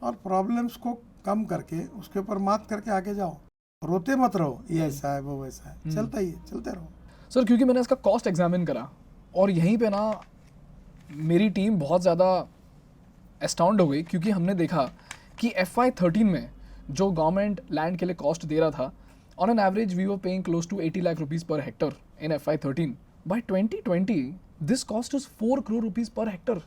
और प्रॉब्लम्स को कम करके उसके ऊपर मात करके आगे जाओ। रोते मत रहो, ये ऐसा है वो वैसा है, चलता ही है, चलते रहो। सर क्योंकि मैंने इसका कॉस्ट एग्जामिन करा और यहीं पे ना मेरी टीम बहुत ज़्यादा एस्टाउंड हो गई, क्योंकि हमने देखा कि FY13 में जो गवर्नमेंट लैंड के लिए कॉस्ट दे रहा था, on an average we were paying close to 80 lakh rupees per hectare in FY13। By 2020 this cost is 4 crore rupees per hectare.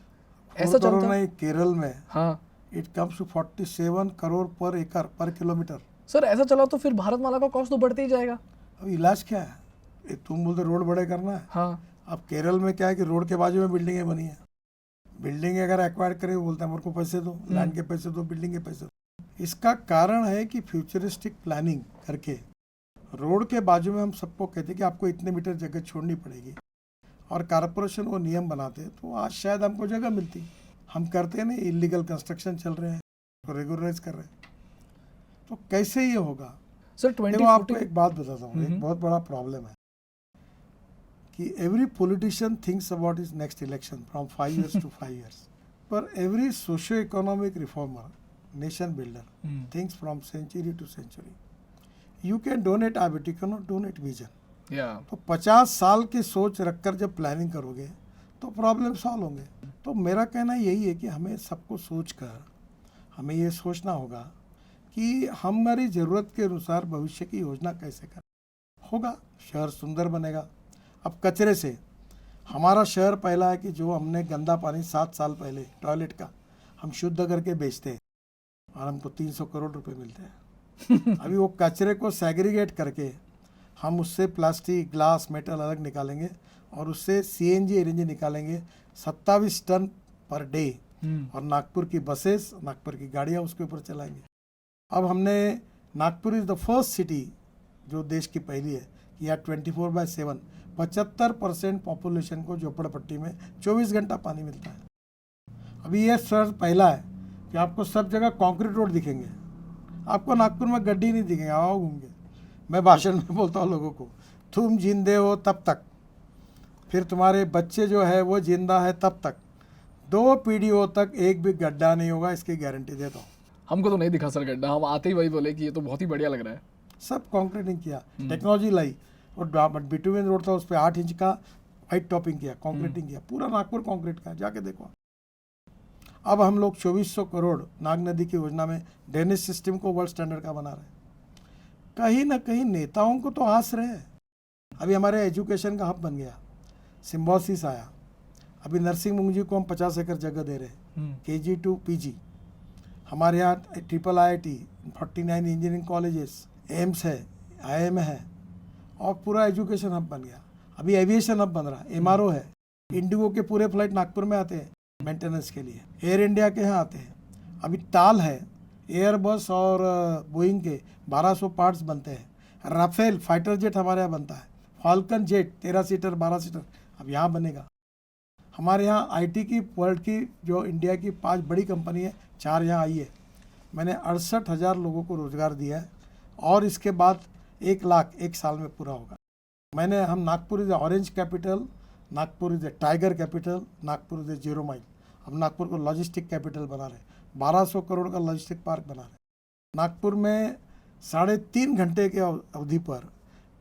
ऐसा करोड़ चलता है। नहीं, केरल में हाँ इट कम्स टू 47 करोड़ पर एकड़ पर किलोमीटर। सर, ऐसा चला तो फिर भारत माला का कॉस्ट तो बढ़ते ही जाएगा। अब इलाज क्या है? ये तुम बोलते रोड बड़े करना है। हाँ अब केरल में क्या है कि रोड के बाजू में बिल्डिंगें बनी है, बिल्डिंग अगर एक्वायर करे बोलते हैं मेरे को पैसे दो, लैंड के पैसे दो, बिल्डिंग के पैसे दो। इसका कारण है कि फ्यूचरिस्टिक प्लानिंग करके रोड के बाजू में हम सबको कहते हैं कि आपको इतने मीटर जगह छोड़नी पड़ेगी, और कारपोरेशन वो नियम बनाते तो आज शायद हमको जगह मिलती। हम करते नहीं, इलीगल कंस्ट्रक्शन चल रहे हैं, तो रेगुलराइज कर रहे हैं, तो कैसे ये होगा? सर देखो आपको एक बात बताता हूँ, एक बहुत बड़ा प्रॉब्लम है कि every politician thinks about his next election from 5 years to 5 years, पर every socio economic reformer, nation builder thinks from century to century. You can donate habit, you can not donate vision. या तो 50 साल की सोच रखकर जब planning करोगे तो प्रॉब्लम सॉल्व होंगे। तो मेरा कहना यही है कि हमें सबको सोचकर हमें ये सोचना होगा कि हमारी ज़रूरत के अनुसार भविष्य की योजना कैसे करें, होगा शहर सुंदर बनेगा। अब कचरे से हमारा शहर पहला है कि जो हमने गंदा पानी 7 साल पहले टॉयलेट का हम शुद्ध करके बेचते हैं और हमको 300 करोड़ रुपए मिलते हैं। अभी वो कचरे को सेग्रीगेट करके हम उससे प्लास्टिक, ग्लास, मेटल अलग निकालेंगे और उससे CNG LNG निकालेंगे 27 टन पर डे, और नागपुर की बसेस, नागपुर की गाड़ियाँ उसके ऊपर चलाएंगे। अब हमने Nagpur is the first city जो देश की पहली है कि यहाँ 24/7 75% पॉपुलेशन को झोपड़पट्टी में 24 घंटा पानी मिलता है। अभी ये शहर पहला है कि आपको सब जगह कंक्रीट रोड दिखेंगे, आपको नागपुर में गड्ढी नहीं दिखेंगे, आओ घूम के। मैं भाषण में बोलता हूँ लोगों को, तुम जिंदे हो तब तक, फिर तुम्हारे बच्चे जो है वो जिंदा है तब तक, 2 पीढ़ियों तक एक भी गड्ढा नहीं होगा, इसकी गारंटी देता हूँ। हमको तो नहीं दिखा सर गड्ढा, हम आते ही वही बोले कि ये तो बहुत ही बढ़िया लग रहा है। सब कंक्रीटिंग किया, टेक्नोलॉजी लाई, और बिटुविन रोड था उस पर 8 इंच का वाइट टॉपिंग किया, कंक्रीटिंग किया, पूरा नागपुर कंक्रीट का, जाके देखो। अब हम लोग 2400 करोड़ नाग नदी की योजना में ड्रेनेज सिस्टम को वर्ल्ड स्टैंडर्ड का बना रहे हैं। कहीं ना कहीं नेताओं को तो आस रहे। अभी हमारे एजुकेशन का हब बन गया, सिम्बोसिस आया, अभी नरसिंह मुंजी को हम 50 एकड़ जगह दे रहे हैं, KG to PG। हमारे यहाँ IIIT, 49 इंजीनियरिंग कॉलेजेस, एम्स है, IIM है, और पूरा एजुकेशन हब बन गया। अभी एविएशन हब बन रहा है, MRO है, इंडिगो के पूरे फ्लाइट नागपुर में आते हैं मेंटेनेंस के लिए, एयर इंडिया के यहाँ आते हैं। अभी टाल है, एयरबस और बोइंग के 1200 पार्ट्स बनते हैं। राफेल फाइटर जेट हमारे यहाँ बनता है, फाल्कन जेट 13 सीटर 12 सीटर अब यहाँ बनेगा। हमारे यहाँ IT की वर्ल्ड की जो इंडिया की 5 बड़ी कंपनी है, 4 यहाँ आई है। मैंने 68,000 लोगों को रोज़गार दिया है, और इसके बाद 1 लाख 1 साल में पूरा होगा। हम Nagpur is orange capital, Nagpur is tiger capital, Nagpur is 0 mile. अब नागपुर को लॉजिस्टिक कैपिटल बना रहे, 1200 करोड़ का लॉजिस्टिक पार्क बना रहे। नागपुर में 3.5 घंटे के अवधि पर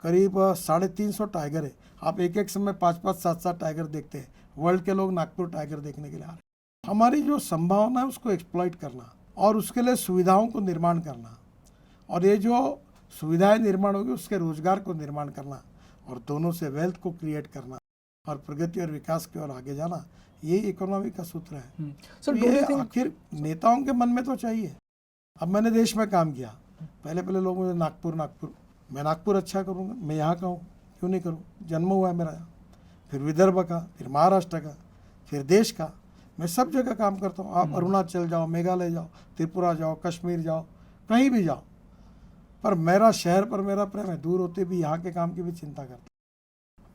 करीब 350 टाइगर है। आप एक समय 5-5, 7-7 टाइगर देखते हैं। वर्ल्ड के लोग नागपुर टाइगर देखने के लिए आ रहे हैं। हमारी जो संभावना है उसको एक्सप्लॉइट करना, और उसके लिए सुविधाओं को निर्माण करना, और ये जो सुविधाएं निर्माण होगी उसके रोजगार को निर्माण करना, और दोनों से वेल्थ को क्रिएट करना, और प्रगति और विकास की ओर आगे जाना, ये इकोनॉमी का सूत्र है। सर तो ये आखिर नेताओं के मन में तो चाहिए। अब मैंने देश में काम किया, पहले लोग मुझे नागपुर, मैं नागपुर अच्छा करूँगा, मैं यहाँ का हूँ, क्यों नहीं करूँ, जन्म हुआ है मेरा यहाँ। फिर विदर्भ का, फिर महाराष्ट्र का, फिर देश का, मैं सब जगह काम करता हूँ। आप अरुणाचल जाओ, मेघालय जाओ, त्रिपुरा जाओ, कश्मीर जाओ, कहीं भी जाओ, पर मेरा शहर पर मेरा प्रेम है। दूर होते भी यहाँ के काम की भी चिंता करता हूँ।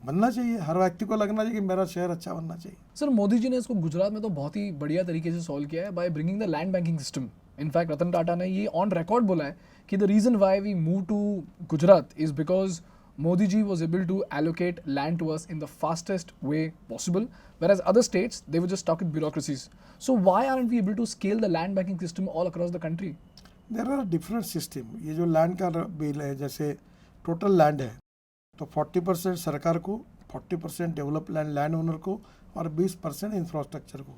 बनना चाहिए, हर व्यक्ति को लगना चाहिए कि मेरा शहर अच्छा बनना चाहिए। सर मोदी जी ने इसको गुजरात में तो बहुत ही बढ़िया तरीके से सॉल्व किया है by bringing the land banking system. In fact Ratan Tata ने ये ऑन रिकॉर्ड बोला है कि the reason why we move to Gujarat is because Modi ji was able to allocate land to us in the fastest way possible, whereas other states, they were just stuck with bureaucracies. So why aren't we able to scale the land banking system all across the country? There are different system. ये जो land का bill है, जैसे total land है तो 40% सरकार को, 40% develop land owner को और 20% इंफ्रास्ट्रक्चर को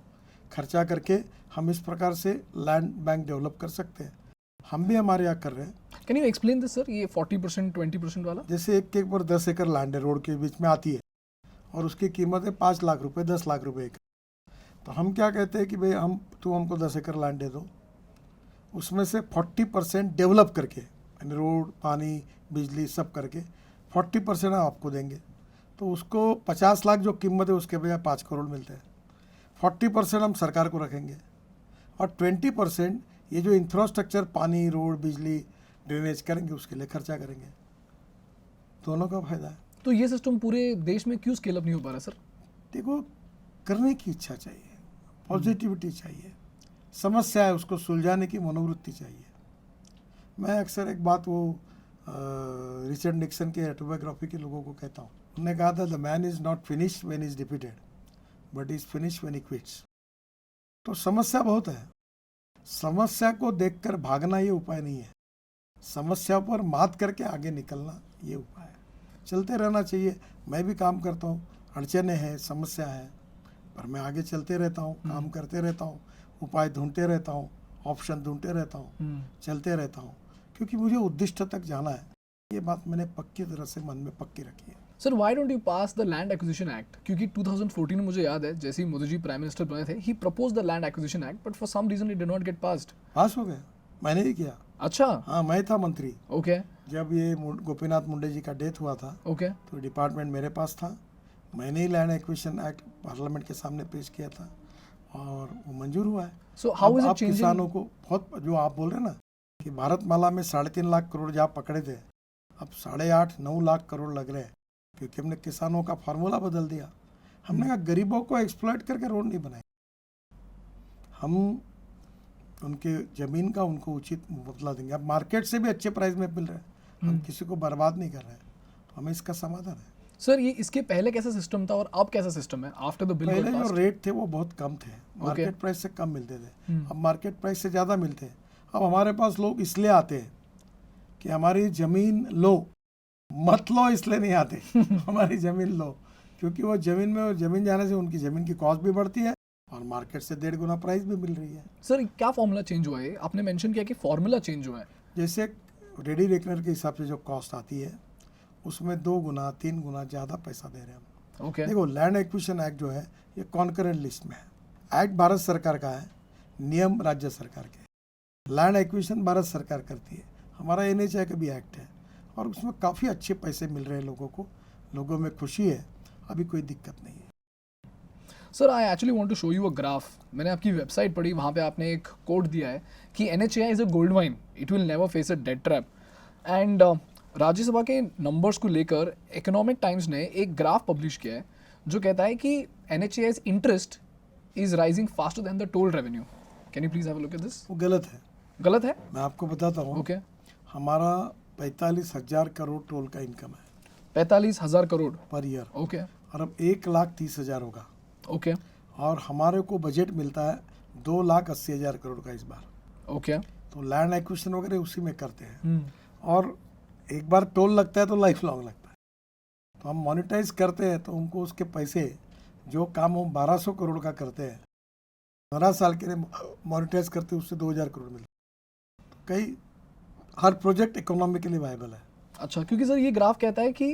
खर्चा करके हम इस प्रकार से लैंड बैंक डेवलप कर सकते हैं। हम भी हमारे यहाँ कर रहे हैं। Can you explain this sir, ये 40% 20% वाला? जैसे एक पर 10 एकड़ लैंड है, रोड के बीच में आती है और उसकी कीमत है 5 लाख रुपए, 10 लाख रुपए एकड़। तो हम क्या कहते हैं कि भाई तू हमको 10 एकड़ लैंड दे दो, उसमें से 40% डेवलप करके, यानी रोड, पानी, बिजली सब करके 40% हम आपको देंगे। तो उसको 50 लाख जो कीमत है उसके बजाय 5 करोड़ मिलते हैं। 40% हम सरकार को रखेंगे और 20% ये जो इंफ्रास्ट्रक्चर, पानी, रोड, बिजली, ड्रेनेज करेंगे उसके लिए खर्चा करेंगे। दोनों का फायदा है। तो ये सिस्टम पूरे देश में क्यों स्केल अप नहीं हो पा रहा सर? देखो, करने की इच्छा चाहिए, पॉजिटिविटी चाहिए, समस्या है उसको सुलझाने की मनोवृत्ति चाहिए। मैं अक्सर एक बात वो रिचर्ड निक्सन के ऑटोबायोग्राफी के लोगों को कहता हूँ। उन्होंने कहा था, the man is not finished when is defeated but is finished when he quits. तो समस्या बहुत है, समस्या को देखकर भागना ये उपाय नहीं है, समस्या पर मात करके आगे निकलना ये उपाय है। चलते रहना चाहिए। मैं भी काम करता हूँ, अड़चने हैं, समस्या है, पर मैं आगे चलते रहता हूँ, काम करते रहता हूँ, उपाय ढूंढते रहता हूँ, ऑप्शन ढूंढते रहता हूँ, चलते रहता हूँ, क्योंकि मुझे उद्दिष्ट तक जाना है। ये बात मैंने पक्की तरह से मन में पक्की रखी है। Sir, why don't you pass the land acquisition act? क्योंकि 2014 में मुझे याद है, जैसे ही मोदी जी प्राइम मिनिस्टर बने थे, ही propose the land acquisition act, but for some reason it did not get passed. Pass हो गया, मैंने ही किया। अच्छा, हाँ, मैं था मंत्री। ओके जब ये गोपीनाथ मुंडे जी का डेथ हुआ था, ओके तो डिपार्टमेंट मेरे पास था। मैंने ही लैंड एक्विजिशन एक्ट पार्लियामेंट के सामने पेश किया था और वो मंजूर हुआ है। सो हाउ इज इट आप चेंजिंग? किसानों को बहुत, जो आप बोल रहे हैं ना कि भारतमाला में 3.5 लाख करोड़ जहाँ पकड़े थे, अब 8.5-9 लाख करोड़ लग रहे हैं, क्योंकि हमने किसानों का फार्मूला बदल दिया। हमने कहा गरीबों को एक्सप्लॉइट करके रोड नहीं बनाए, हम उनके ज़मीन का उनको उचित बदला देंगे। अब मार्केट से भी अच्छे प्राइस में मिल रहे हैं, हम किसी को बर्बाद नहीं कर रहे हैं, तो हमें इसका समाधान है। सर, ये इसके पहले कैसा सिस्टम था और अब कैसा सिस्टम है आफ्टर द बिल? पहले जो रेट थे वो बहुत कम थे, मार्केट प्राइस से कम मिलते थे, अब मार्केट प्राइस से ज़्यादा मिलते हैं। अब हमारे पास लोग इसलिए आते हैं कि हमारी ज़मीन लो, मत लो, इसलिए नहीं आते हमारी ज़मीन लो, क्योंकि वो ज़मीन जाने से उनकी ज़मीन की कॉस्ट भी बढ़ती है और मार्केट से 1.5 गुना प्राइस भी मिल रही है। सर, क्या फॉर्मूला चेंज हुआ है? आपने मेंशन किया कि फॉर्मूला चेंज हुआ है। जैसे रेडी रेकनर के हिसाब से जो कॉस्ट आती है उसमें 2 गुना 3 गुना ज़्यादा पैसा दे रहे हैं हम। ओके देखो, लैंड एक्विजिशन एक्ट जो है ये कॉन्करेंट लिस्ट में है। एक्ट भारत सरकार का है, नियम राज्य सरकार के। लैंड एक्विजिशन भारत सरकार करती है, हमारा NHAI का भी एक्ट है और उसमें काफ़ी अच्छे पैसे मिल रहे हैं लोगों को, लोगों में खुशी है, अभी कोई दिक्कत नहीं है। Sir, I actually want to show you a graph. मैंने आपकी वेबसाइट पढ़ी, वहाँ पे आपने एक कोड दिया है कि NHAI is a gold mine, it will never face a debt trap. And Rajya Sabha के नंबर्स को लेकर इकोनॉमिक टाइम्स ने एक ग्राफ पब्लिश किया है जो कहता है कि NHAI's interest is rising faster than the toll revenue. Can you please have a look at this? वो गलत है, गलत है? मैं आपको बताता हूँ। ओके, हमारा 45,000 करोड़ टोल का इनकम है 45,000 करोड़ पर ईयर, ओके और अब 1,30,000 होगा, ओके और हमारे को बजट मिलता है 2,80,000 करोड़ का इस बार। ओके तो लैंड एक्विजिशन वगैरह उसी में करते हैं, और एक बार टोल लगता है तो लाइफ लॉन्ग लगता है। तो हम मोनेटाइज करते हैं तो उनको उसके पैसे, जो काम हम 1,200 करोड़ का करते हैं, 15 साल के लिए मोनेटाइज करते हैं, उससे 2,000 करोड़ मिलते हैं। तो कई हर प्रोजेक्ट इकोनॉमिकली वायबल है। अच्छा, क्योंकि सर ये ग्राफ कहता है कि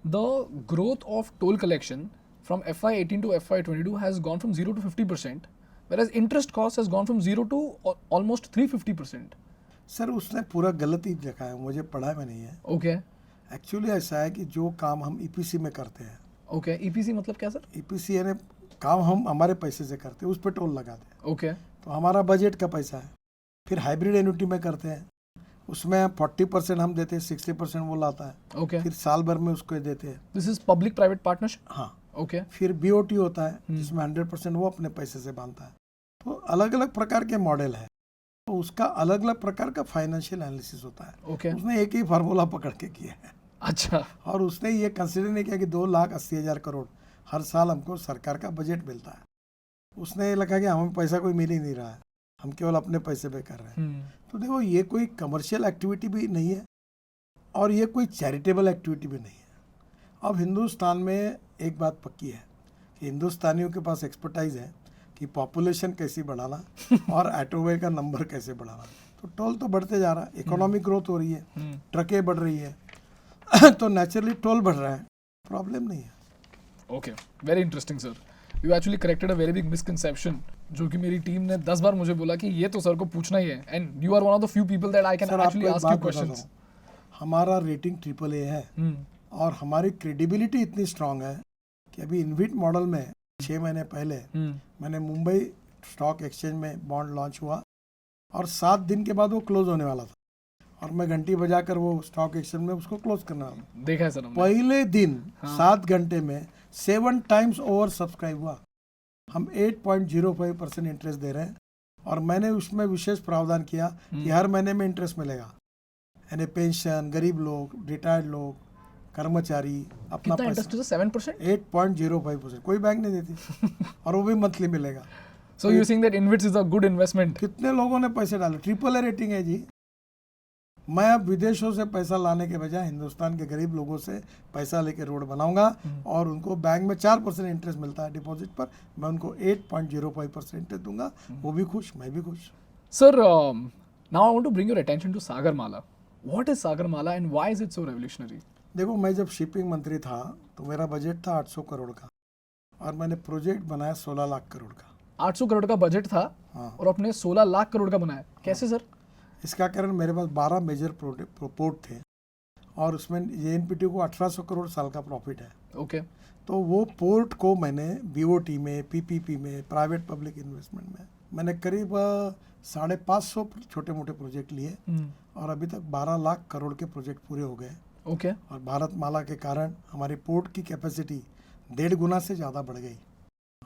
the growth of toll collection from FY18 to FY22 has gone from 0 to 50%, whereas interest cost has gone from 0 to almost 350%. Sir, उसने पूरा गलत ही देखा है, मुझे पढ़ा में नहीं है। ओके एक्चुअली ऐसा है कि जो काम हम EPC में करते हैं, ओके EPC मतलब क्या सर? EPC यानी काम हम हमारे पैसे से करते हैं, उस पर टोल लगाते हैं, ओके तो हमारा बजट का पैसा है। फिर हाइब्रिड एन्युटी में करते हैं, उसमें 40% हम देते हैं, 60% वो लाता है, ओके फिर साल भर में उसको देते हैं। This is public private partnership. हाँ, ओके फिर BOT होता है जिसमें 100% वो अपने पैसे से बांधता है। तो अलग अलग प्रकार के मॉडल है, तो उसका अलग अलग प्रकार का फाइनेंशियल एनालिसिस होता है। ओके उसने एक ही फार्मूला पकड़ के किया है, अच्छा और उसने ये कंसिडर नहीं किया कि 2,80,000 करोड़ हर साल हमको सरकार का बजट मिलता है। उसने ये लगा कि हमें पैसा कोई मिल ही नहीं रहा है, हम केवल अपने पैसे पे कर रहे हैं। तो देखो ये कोई कमर्शियल एक्टिविटी भी नहीं है और ये कोई चैरिटेबल एक्टिविटी भी नहीं है। अब हिंदुस्तान में एक बात पक्की है कि हिंदुस्तानियों के पास एक्सपर्टाइज है कि पॉपुलेशन कैसी बढ़ाना और ऑटोमोबाइल का नंबर कैसे बढ़ाना। तो टोल तो बढ़ते जा रहा है, इकोनॉमिक ग्रोथ हो रही है, ट्रकें बढ़ रही है तो नेचुरली टोल बढ़ रहा है, प्रॉब्लम नहीं है। Okay, very interesting sir. You actually corrected a very big misconception जो कि मेरी टीम ने 10 बार मुझे बोला कि ये तो सर को पूछना ही है, and you are one of the few people that I can sir actually आपको एक आस्क यू बात बताता क्वेश्चंस। हूं, हमारा रेटिंग AAA है और हमारी क्रेडिबिलिटी इतनी स्ट्रांग है कि अभी इनविट मॉडल में 6 महीने पहले मैंने मुंबई स्टॉक एक्सचेंज में बॉन्ड लॉन्च हुआ और 7 दिन के बाद वो क्लोज होने वाला था और मैं घंटी बजाकर वो स्टॉक एक्सचेंज में उसको क्लोज करने वाला था। देखा है सर हमने। पहले दिन 7 घंटे में 7 टाइम्स ओवर सब्सक्राइब हुआ। हम 8.05% इंटरेस्ट दे रहे हैं और मैंने उसमें विशेष प्रावधान किया कि हर महीने में इंटरेस्ट मिलेगा, यानी पेंशन, गरीब लोग, रिटायर्ड लोग, कर्मचारी अपना कितना पैसा। इंटरेस्ट है? 7%? 8.05%, कोई बैंक नहीं देती और वो भी मंथली मिलेगा। So you're saying that InvITs is a good investment? कितने लोगों ने पैसे डाले, AAA रेटिंग है जी। मैं अब विदेशों से पैसा लाने के बजाय हिंदुस्तान के गरीब लोगों से पैसा लेके रोड बनाऊंगा और उनको बैंक में 4% इंटरेस्ट मिलता है डिपॉजिट पर, मैं उनको 8.05% इंटरेस्ट दूंगा, वो भी खुश, मैं भी खुश। Sir, now I want to bring your attention to Sagarmala. What is Sagarmala and why is it so revolutionary? देखो, मैं जब शिपिंग मंत्री था तो मेरा बजट था 800 करोड़ का और मैंने प्रोजेक्ट बनाया 16 लाख करोड़ का। 800 करोड़ का बजट था और आपने 16 लाख करोड़ का बनाया, कैसे सर? इसका कारण मेरे पास 12 मेजर पोर्ट थे और उसमें JNPT को 1800 करोड़ साल का प्रॉफिट है। ओके। तो वो पोर्ट को मैंने BOT में, PPP में, प्राइवेट पब्लिक इन्वेस्टमेंट में मैंने करीब 550 छोटे मोटे प्रोजेक्ट लिए और अभी तक 12 लाख करोड़ के प्रोजेक्ट पूरे हो गए। ओके। और भारत माला के कारण हमारी पोर्ट की कैपेसिटी 1.5 गुना से ज़्यादा बढ़ गई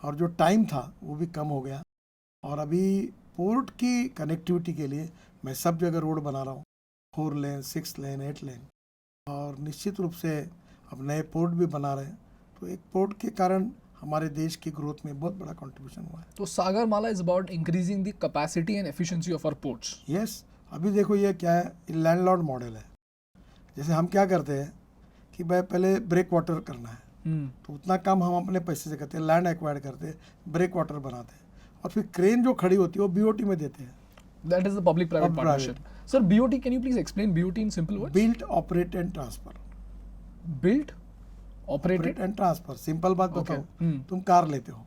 और जो टाइम था वो भी कम हो गया। और अभी पोर्ट की कनेक्टिविटी के लिए मैं सब जगह रोड बना रहा हूँ, 4 लेन, 6 लेन, 8 लेन, और निश्चित रूप से अब नए पोर्ट भी बना रहे हैं। तो एक पोर्ट के कारण हमारे देश की ग्रोथ में बहुत बड़ा कंट्रीब्यूशन हुआ है। तो Sagarmala is about increasing the capacity and efficiency of our ports. Yes, अभी देखो ये क्या है, लैंडलॉर्ड मॉडल है। जैसे हम क्या करते हैं कि भाई पहले ब्रेक वाटर करना है तो उतना काम हम अपने पैसे से करते हैं, लैंड एक्वायर करते हैं, ब्रेक वाटर बनाते हैं और फिर क्रेन जो खड़ी होती है वो BOT में देते हैं। That is the public-private partnership. Sir, BOT, can you please explain BOT in simple words? Built, operate and transfer. Built, operated, and transfer, simple बात Okay. बताओ, तुम कार लेते हो,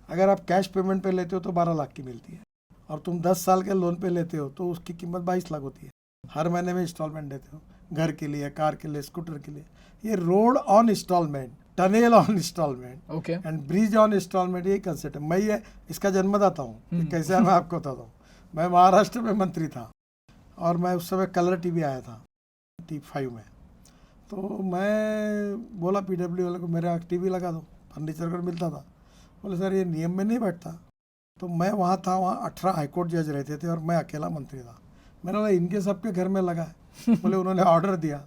अगर आप कैश पेमेंट पे लेते हो तो 12 लाख की मिलती है और तुम 10 साल के लोन पे लेते हो तो उसकी कीमत 22 लाख होती है। हर महीने में इंस्टॉलमेंट देते हो, घर के लिए, कार के लिए, स्कूटर के लिए। ये road on instalment, tunnel on instalment okay. And bridge on instalment, यही कंसेप्ट है। मैं ये इसका जन्मदाता हूँ। कैसे है मैं आपको बताता हूँ। मैं महाराष्ट्र में मंत्री था और मैं उस समय कलर टीवी आया था T5 में, तो मैं बोला PW वाले को मेरा टीवी लगा दो, फर्नीचर का मिलता था। बोले सर ये नियम में नहीं बैठता। तो मैं वहाँ था, वहाँ 18 हाईकोर्ट जज रहते थे और मैं अकेला मंत्री था। मैंने बोला इनके सबके घर में लगा है। बोले उन्होंने ऑर्डर दिया,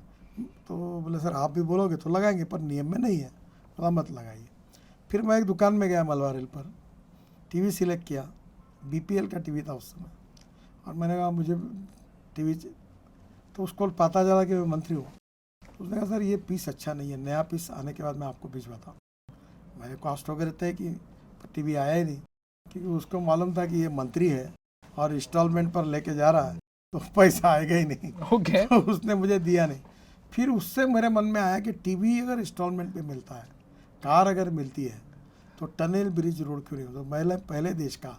तो बोले सर आप भी बोलोगे तो लगाएंगे पर नियम में नहीं है, बोला मत लगाइए। फिर मैं एक दुकान में गया मलवा रेल पर, टीवी सिलेक्ट किया, BPL का टीवी था उस समय, और मैंने कहा मुझे टीवी, तो उसको पता चला कि मैं मंत्री हूँ। तो उसने कहा सर ये पीस अच्छा नहीं है, नया पीस आने के बाद मैं आपको भिजवाता हूँ। मैंने कॉस्ट वगैरह तय की, टीवी आया ही नहीं, क्योंकि उसको मालूम था कि ये मंत्री है और इंस्टॉलमेंट पर लेके जा रहा है तो पैसा आएगा ही नहीं। Okay. तो उसने मुझे दिया नहीं। फिर उससे मेरे मन में आया कि टीवी अगर इंस्टॉलमेंट पे मिलता है, कार अगर मिलती है, तो टनल ब्रिज रोड क्यों नहीं। तो पहले देश का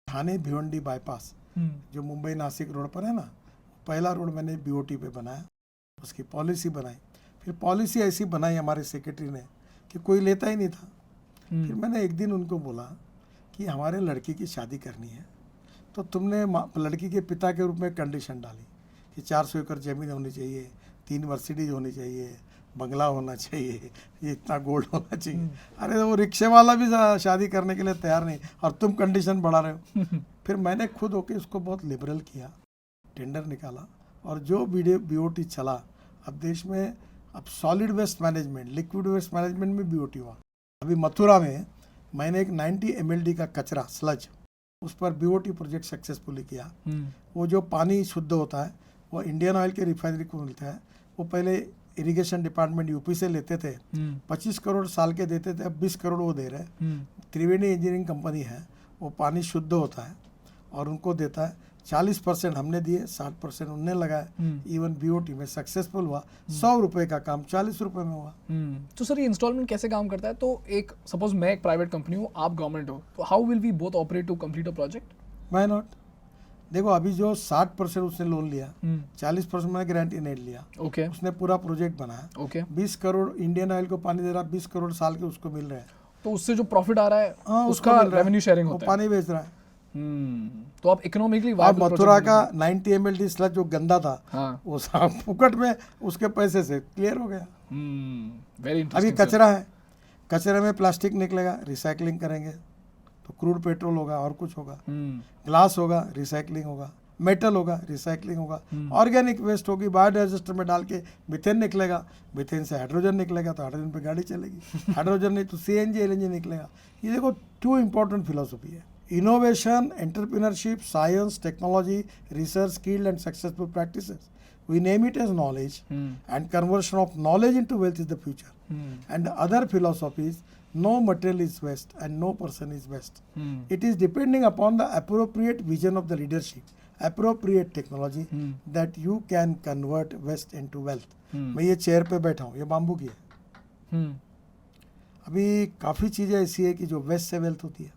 ठाणे भिवंडी बाईपास जो मुंबई नासिक रोड पर है ना, पहला रोड मैंने BOT पे बनाया, उसकी पॉलिसी बनाई। फिर पॉलिसी ऐसी बनाई हमारे सेक्रेटरी ने कि कोई लेता ही नहीं था। फिर मैंने एक दिन उनको बोला कि हमारे लड़की की शादी करनी है, तो तुमने लड़की के पिता के रूप में कंडीशन डाली कि 400 एकड़ ज़मीन होनी चाहिए, 3 मर्सिडीज होनी चाहिए, बंगला होना चाहिए, ये इतना गोल्ड होना चाहिए। अरे वो रिक्शे वाला भी शादी करने के लिए तैयार नहीं और तुम कंडीशन बढ़ा रहे हो। फिर मैंने खुद होके उसको बहुत लिबरल किया, टेंडर निकाला और जो BOT चला, अब देश में अब solid waste management, liquid waste management में BOT हुआ। अभी मथुरा में मैंने एक 90 MLD का कचरा स्लज उस पर बीओटी प्रोजेक्ट सक्सेसफुली किया। वो जो पानी शुद्ध होता है वो इंडियन ऑयल के रिफाइनरी को मिलता है। वो पहले इरिगेशन डिपार्टमेंट यूपी से लेते थे, 25 करोड़ साल के देते थे, अब 20 करोड़ वो दे रहे हैं। त्रिवेणी इंजीनियरिंग कंपनी है, वो पानी शुद्ध होता है और उनको देता है। 40% हमने दिए, 60% उनने लगाया। इवन बीओटी में सक्सेसफुल हुआ। 100 रुपए का काम 40 रुपए में हुआ। तो सर ये इंस्टॉलमेंट कैसे काम करता है? तो एक सपोज मैं एक प्राइवेट कंपनी हूँ, आप गवर्नमेंट हो, तो how will we both operate to complete a project? Why not? देखो अभी जो 60% उसने लोन लिया, 40% मैंने गारंटी नहीं लिया। ओके उसने पूरा प्रोजेक्ट बनाया। ओके 20 करोड़ इंडियन ऑयल को पानी दे रहा, 20 करोड़ साल के उसको मिल रहे हैं। तो उससे जो प्रॉफिट आ रहा है हाँ, उसको उसका मिल रहा है। रेवेन्यू शेयरिंग वो होता है। पानी बेच रहा है। तो आप इकोनॉमिकली और मथुरा का 90 ml स्लज जो गंदा था, हाँ वो साफ फुकट में उसके पैसे से क्लियर हो गया। वेरी अभी इंटरेस्टिंग। कचरा है, कचरे में प्लास्टिक निकलेगा, रिसाइकलिंग करेंगे तो क्रूड पेट्रोल होगा और कुछ होगा। ग्लास होगा, रिसाइकलिंग होगा। मेटल होगा, रिसाइकलिंग होगा। ऑर्गेनिक वेस्ट होगी, बायोडाइजेस्टर में डाल के मिथेन निकलेगा, मिथेन से हाइड्रोजन निकलेगा तो हाइड्रोजन पे गाड़ी चलेगी, हाइड्रोजन नहीं तो सीएनजी एलएनजी निकलेगा। ये देखो 2 इम्पोर्टेंट फिलोसफी है, innovation, entrepreneurship, science, technology, research, skilled and successful practices. We name it as knowledge, and conversion of knowledge into wealth is the future. And the other philosophies, no material is waste and no person is waste. It is depending upon the appropriate vision of the leadership, appropriate technology, that you can convert waste into wealth. मैं ये chair पे बैठा हूँ, ये bamboo की है। अभी काफ़ी चीज़ें ऐसी है कि जो वेस्ट से वेल्थ होती है।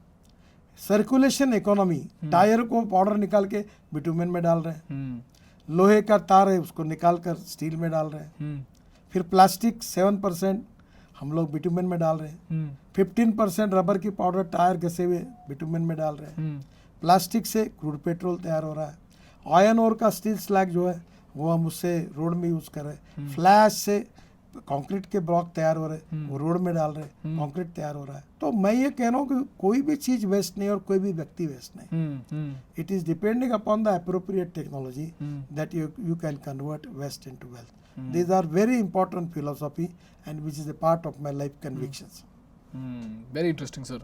सर्कुलेशन इकोनॉमी, टायर को पाउडर निकाल के बिटुमेन में डाल रहे हैं। लोहे का तार है, उसको निकाल कर स्टील में डाल रहे हैं। फिर प्लास्टिक 7% हम लोग बिटुमेन में डाल रहे हैं। 15% रबर की पाउडर टायर घसे हुए बिटुमेन में डाल रहे हैं। प्लास्टिक से क्रूड पेट्रोल तैयार हो रहा है। आयरन ओर का स्टील स्लैग जो है वो हम उससे रोड में यूज़ कर रहे हैं। फ्लैश से कंक्रीट के ब्लॉक तैयार हो रहे हैं, वो रोड में डाल रहे हैं, कंक्रीट तैयार हो रहा है। तो मैं ये कह रहा हूँ कि कोई भी चीज़ वेस्ट नहीं और कोई भी व्यक्ति वेस्ट नहीं। It is depending upon the appropriate technology that you can convert waste into wealth. These are very important philosophy and which is a part of my life convictions. Very interesting sir.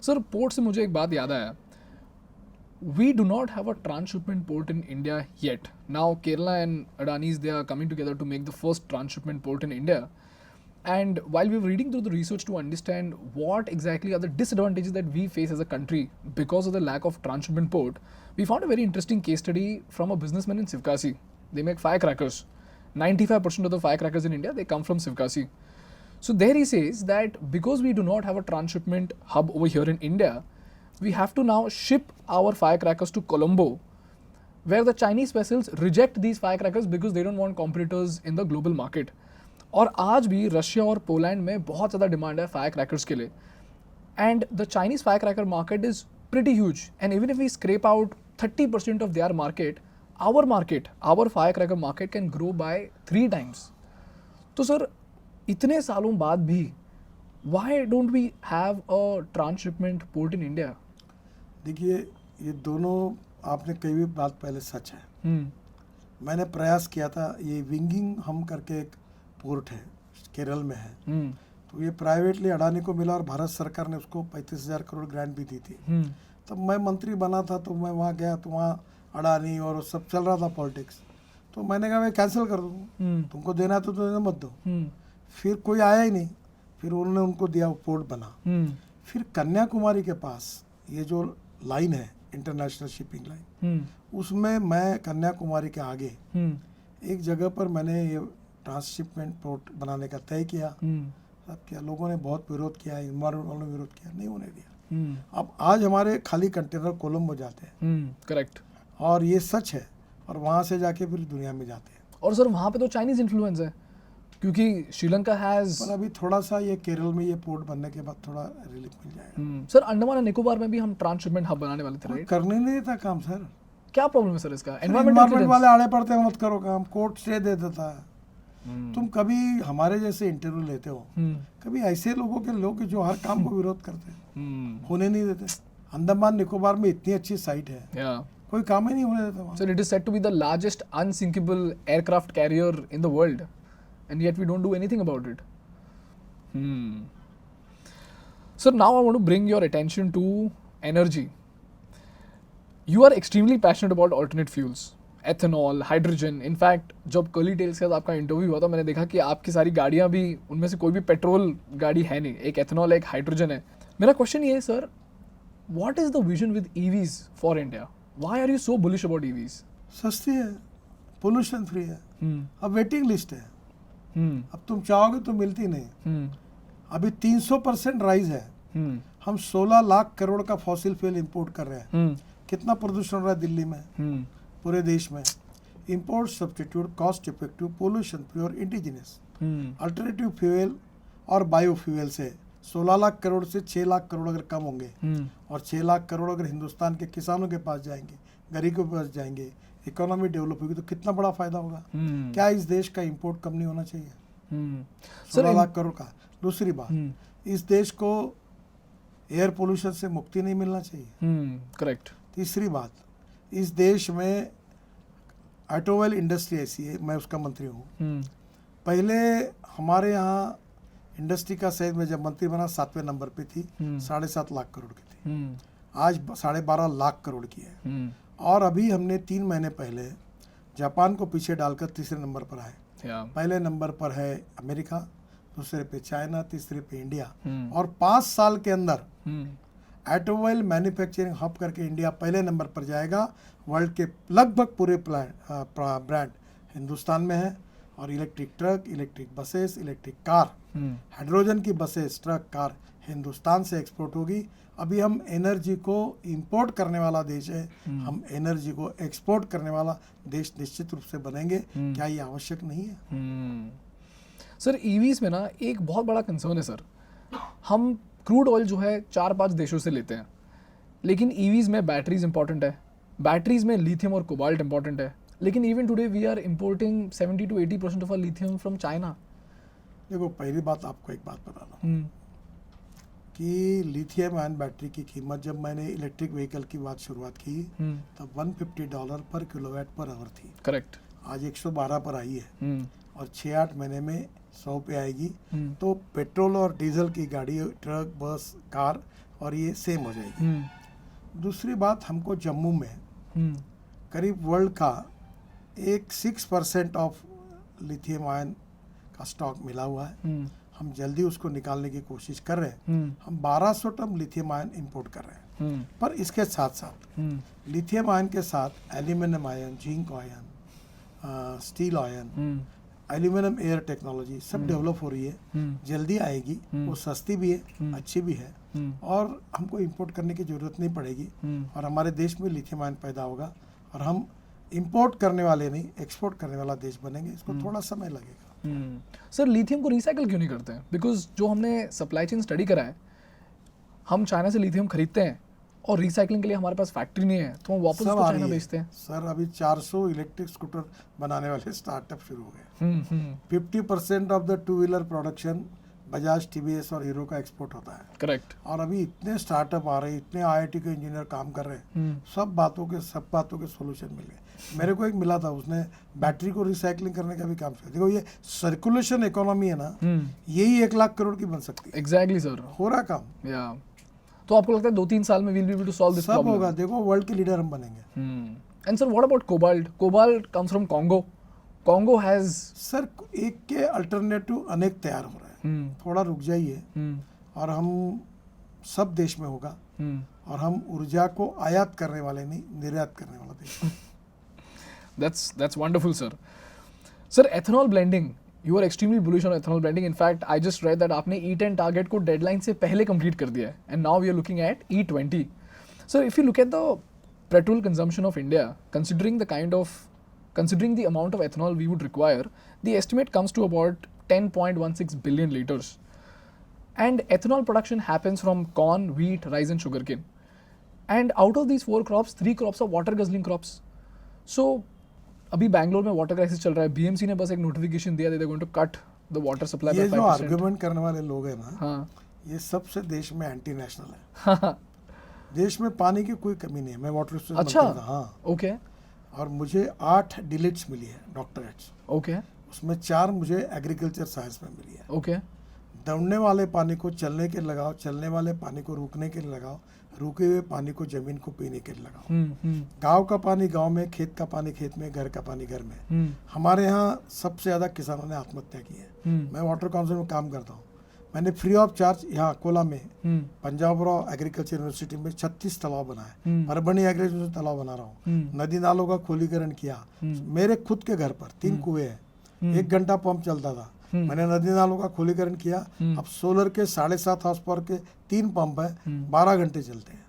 Sir port से मुझे एक बात याद आया, we do not have a transshipment port in India yet. Now Kerala and Adani's, they are coming together to make the first transshipment port in India. And while we were reading through the research to understand what exactly are the disadvantages that we face as a country because of the lack of transshipment port, we found a very interesting case study from a businessman in Sivkasi. They make firecrackers. 95% of the firecrackers in India, they come from Sivkasi. So there he says that because we do not have a transshipment hub over here in India, we have to now ship our firecrackers to Colombo, where the Chinese vessels reject these firecrackers because they don't want competitors in the global market. और आज भी Russia और Poland में बहुत ज़्यादा demand है firecrackers के लिए, and the Chinese firecracker market is pretty huge, and even if we scrap out 30% of their market, our firecracker market can grow by 3 times. तो सर इतने सालों बाद भी why don't we have a transshipment port in India? देखिए ये दोनों आपने कई भी बात पहले सच है। मैंने प्रयास किया था, ये विंगिंग हम करके एक पोर्ट है केरल में है, तो ये प्राइवेटली अडानी को मिला और भारत सरकार ने उसको 35,000 करोड़ ग्रांट भी दी थी। तब मैं मंत्री बना था तो मैं वहाँ गया तो वहाँ अडानी और सब चल रहा था पॉलिटिक्स, तो मैंने कहा मैं कैंसिल कर दूँ, तुमको देना तो देना मत दो। फिर कोई आया ही नहीं, फिर उन्होंने उनको दिया, वो पोर्ट बना। फिर कन्याकुमारी के पास ये जो लाइन है इंटरनेशनल शिपिंग लाइन, उसमें मैं कन्याकुमारी के आगे एक जगह पर मैंने ये ट्रांसशिपमेंट पोर्ट बनाने का तय किया। अब क्या लोगों ने बहुत विरोध किया, इन्वायरमेंट वालों ने विरोध किया, नहीं होने दिया। अब आज हमारे खाली कंटेनर कोलंबो जाते हैं, करेक्ट, और ये सच है, और वहाँ से जाके फिर दुनिया में जाते हैं। और सर वहाँ पे तो चाइनीज इन्फ्लुएंस है, क्योंकि श्रीलंका हैज, पर अभी थोड़ा सा ये केरल में ये पोर्ट बनने के बाद थोड़ा रिलीफ मिल जाएगा। सर अंडमान और निकोबार में भी हम ट्रांसशिपमेंट हब बनाने वाले थे, राइट? करने नहीं देता काम सर। क्या प्रॉब्लम है सर इसका? एनवायरमेंट वाले आड़े पड़ते हैं, मत करो काम, कोर्ट स्टे दे देता है। तुम कभी हमारे जैसे इंटरव्यू लेते हो, कभी ऐसे लोगों के लोग जो हर काम को विरोध करते हैं, होने नहीं देते। अंडमान निकोबार में इतनी अच्छी साइट है, कोई काम ही नहीं होने देता। Sir it is said to be the largest unsinkable aircraft carrier in the world, and yet we don't do anything about it. So now I want to bring your attention to energy. You are extremely passionate about alternate fuels, ethanol, hydrogen. In fact, जब curly tales के साथ आपका interview हुआ था, मैंने देखा कि आपकी सारी गाड़ियाँ भी, उनमें से कोई भी पेट्रोल गाड़ी है नहीं, एक एथेनॉल, एक हाइड्रोजन है. मेरा क्वेश्चन ये है sir, what is the vision with EVs for India? Why are you so bullish about EVs? सस्ती है, पोल्यूशन फ्री है, अब वेटिंग लिस्ट है, हम्म अब तुम चाहोगे तो मिलती नहीं. हम्म अभी 300% राइज है. हम्म हम 16 लाख करोड़ का फॉसिल फ्यूल इंपोर्ट कर रहे हैं. हम्म कितना प्रदूषण हो रहा है दिल्ली में, हम्म पूरे देश में. Import substitute, cost effective, pollution free और इंडिजिनस अल्टरनेटिव फ्यूल और बायो फ्यूल से 16 लाख करोड़ से 6 लाख करोड़ अगर कम होंगे और 6 लाख करोड़ अगर हिंदुस्तान के किसानों के पास जाएंगे, गरीबों के पास जाएंगे, इकोनॉमी डेवलप होगी, तो कितना बड़ा फायदा होगा. क्या इस देश का इंपोर्ट कम नहीं होना चाहिए? 16 लाख करोड़ का. दूसरी बात, इस देश को एयर पोल्यूशन से मुक्ति नहीं मिलना चाहिए. करेक्ट. तीसरी बात, इस देश में ऑटोमोबाइल इंडस्ट्री ऐसी है, मैं उसका मंत्री हूँ. पहले हमारे यहाँ इंडस्ट्री का सहज में जब मंत्री बना 7वें नंबर पे थी, 7.5 लाख करोड़ की थी. आज 12.5 लाख करोड़ की है. और अभी हमने 3 महीने पहले जापान को पीछे डालकर तीसरे नंबर पर आए. पहले नंबर पर है अमेरिका, दूसरे पे चाइना, तीसरे पे इंडिया. और 5 साल के अंदर ऑटोमोबाइल मैन्युफैक्चरिंग हब करके इंडिया पहले नंबर पर जाएगा. वर्ल्ड के लगभग पूरे ब्रांड हिंदुस्तान में है. और electric truck, electric buses, electric car, hydrogen की बसेस, ट्रक, कार हिंदुस्तान से एक्सपोर्ट होगी. अभी हम एनर्जी को इंपोर्ट करने वाला देश है, हम एनर्जी को एक्सपोर्ट करने वाला देश निश्चित रूप से बनेंगे. क्या ये आवश्यक नहीं है? सर ईवीज में ना एक बहुत बड़ा कंसर्न है सर. हम क्रूड ऑयल जो है 4-5 देशों से लेते हैं, लेकिन ईवीज में बैटरीज इंपॉर्टेंट है, बैटरीज में लिथियम और कोबाल्ट इंपॉर्टेंट है. लेकिन even today we are importing 70 to 80% of our lithium from China. देखो, पहली बात आपको एक बात बता दूं कि लिथियम आयन बैटरी की कीमत, जब मैंने इलेक्ट्रिक व्हीकल की बात शुरुआत की तब $150 पर किलोवाट पर आवर थी. करेक्ट. आज 112 पर आई है और 6-8 महीने में 100 पे आएगी. तो पेट्रोल और डीजल की गाड़ी, ट्रक, बस, कार और ये सेम हो जाएगी. दूसरी बात, हमको जम्मू में करीब वर्ल्ड का 6% ऑफ लिथियम आयन का स्टॉक मिला हुआ है. हम जल्दी उसको निकालने की कोशिश कर रहे हैं. हम 1200 टन लिथियम आयन इंपोर्ट कर रहे हैं. पर इसके साथ साथ लिथियम आयन के साथ aluminium ion, zinc ion, steel ion, aluminium air technology सब डेवलप हो रही है. जल्दी आएगी. वो सस्ती भी है, अच्छी भी है और हमको इंपोर्ट करने की जरूरत नहीं पड़ेगी. और हमारे देश में लिथियम आयन पैदा होगा और हम इंपोर्ट करने वाले नहीं, एक्सपोर्ट करने वाला देश बनेंगे. इसको थोड़ा समय लगेगा. सर लिथियम को रिसाइकल क्यों नहीं करते हैं? बिकॉज जो हमने सप्लाई चेन स्टडी करा है, हम चाइना से लिथियम खरीदते हैं और रिसाइकलिंग के लिए हमारे पास फैक्ट्री नहीं है, तो हम वापस उसको चाइना बेचते हैं. सर अभी 400 इलेक्ट्रिक स्कूटर बनाने वाले स्टार्टअप शुरू हो गए. 50% of the two-wheeler production Bajaj, TVS और हीरो का एक्सपोर्ट होता है. करेक्ट. और अभी इतने स्टार्टअप आ रहे हैं, इतने आईआईटी के इंजीनियर काम कर रहे हैं. सब बातों के सोल्यूशन मिल गए. मेरे को एक मिला था, उसने बैटरी को रिसाइकलिंग करने का भी काम किया. देखो, ये सर्कुलेशन इकोनॉमी है ना, यही 1 लाख करोड़ की बन सकती है. Exactly sir. हो रहा काम. या तो आपको लगता है 2-3 साल में we'll be able to solve this सब problem? होगा. देखो, वर्ल्ड के लीडर हम बनेंगे. And sir, what about cobalt? Cobalt comes from Congo. Congo has sir एक के अल्टरनेटिव अनेक तैयार हो रहे हैं. थोड़ा रुक जाइए और हम सब देश में होगा. और हम ऊर्जा को आयात करने वाले नहीं, निर्यात करने वाला देश. That's wonderful, sir. Sir, ethanol blending. You are extremely bullish on ethanol blending. In fact, I just read that आपने E10 target को deadline से पहले complete कर दिया है. And now we are looking at E20. Sir, if you look at the petrol consumption of India, considering the amount of ethanol we would require, the estimate comes to about 10.16 billion liters. And ethanol production happens from corn, wheat, rice and sugarcane. And out of these 4 crops, 3 crops are water guzzling crops. So अभी बैंगलोर में water crisis चल रहा है. BMC ने बस एक notification दिया, they going to cut the water supply by 5%. ये जो आर्गुमेंट करने वाले लोग हैं ना, हाँ, ये सबसे देश में एंटी नेशनल है. देश में पानी की कोई कमी नहीं है. मैं वाटर रिसोर्स अच्छा, हाँ. ओके. और मुझे 8 डिलीट्स मिली है, डॉक्टरेट्स. ओके. उसमें 4 मुझे एग्रीकल्चर साइंस में मिली है. ओके. दौड़ने वाले पानी को चलने के लिए लगाओ, चलने वाले पानी को रुकने के लिए लगाओ, रुके हुए पानी को जमीन को पीने के लिए लगाओ। गांव का पानी गांव में, खेत का पानी खेत में, घर का पानी घर में। हमारे यहाँ सबसे ज़्यादा किसानों ने आत्महत्या की है। मैं वाटर काउंसिल में काम करता हूँ। मैंने फ्री ऑफ चार्ज यहाँ अकोला में पंजाबराव एग्रीकल्चर यूनिवर्सिटी में 36 तालाब बनाए, परभणी एग्रीकल्चर तालाब बना रहा हूँ, नदी नालों का खोलीकरण किया। मेरे खुद के घर पर 3 कुएं हैं, 1 घंटा पंप चलता था, मैंने नदी नालों का खोलीकरण किया। अब सोलर के 7.5 हॉर्स पावर के 3 पंप है, 12 घंटे चलते हैं।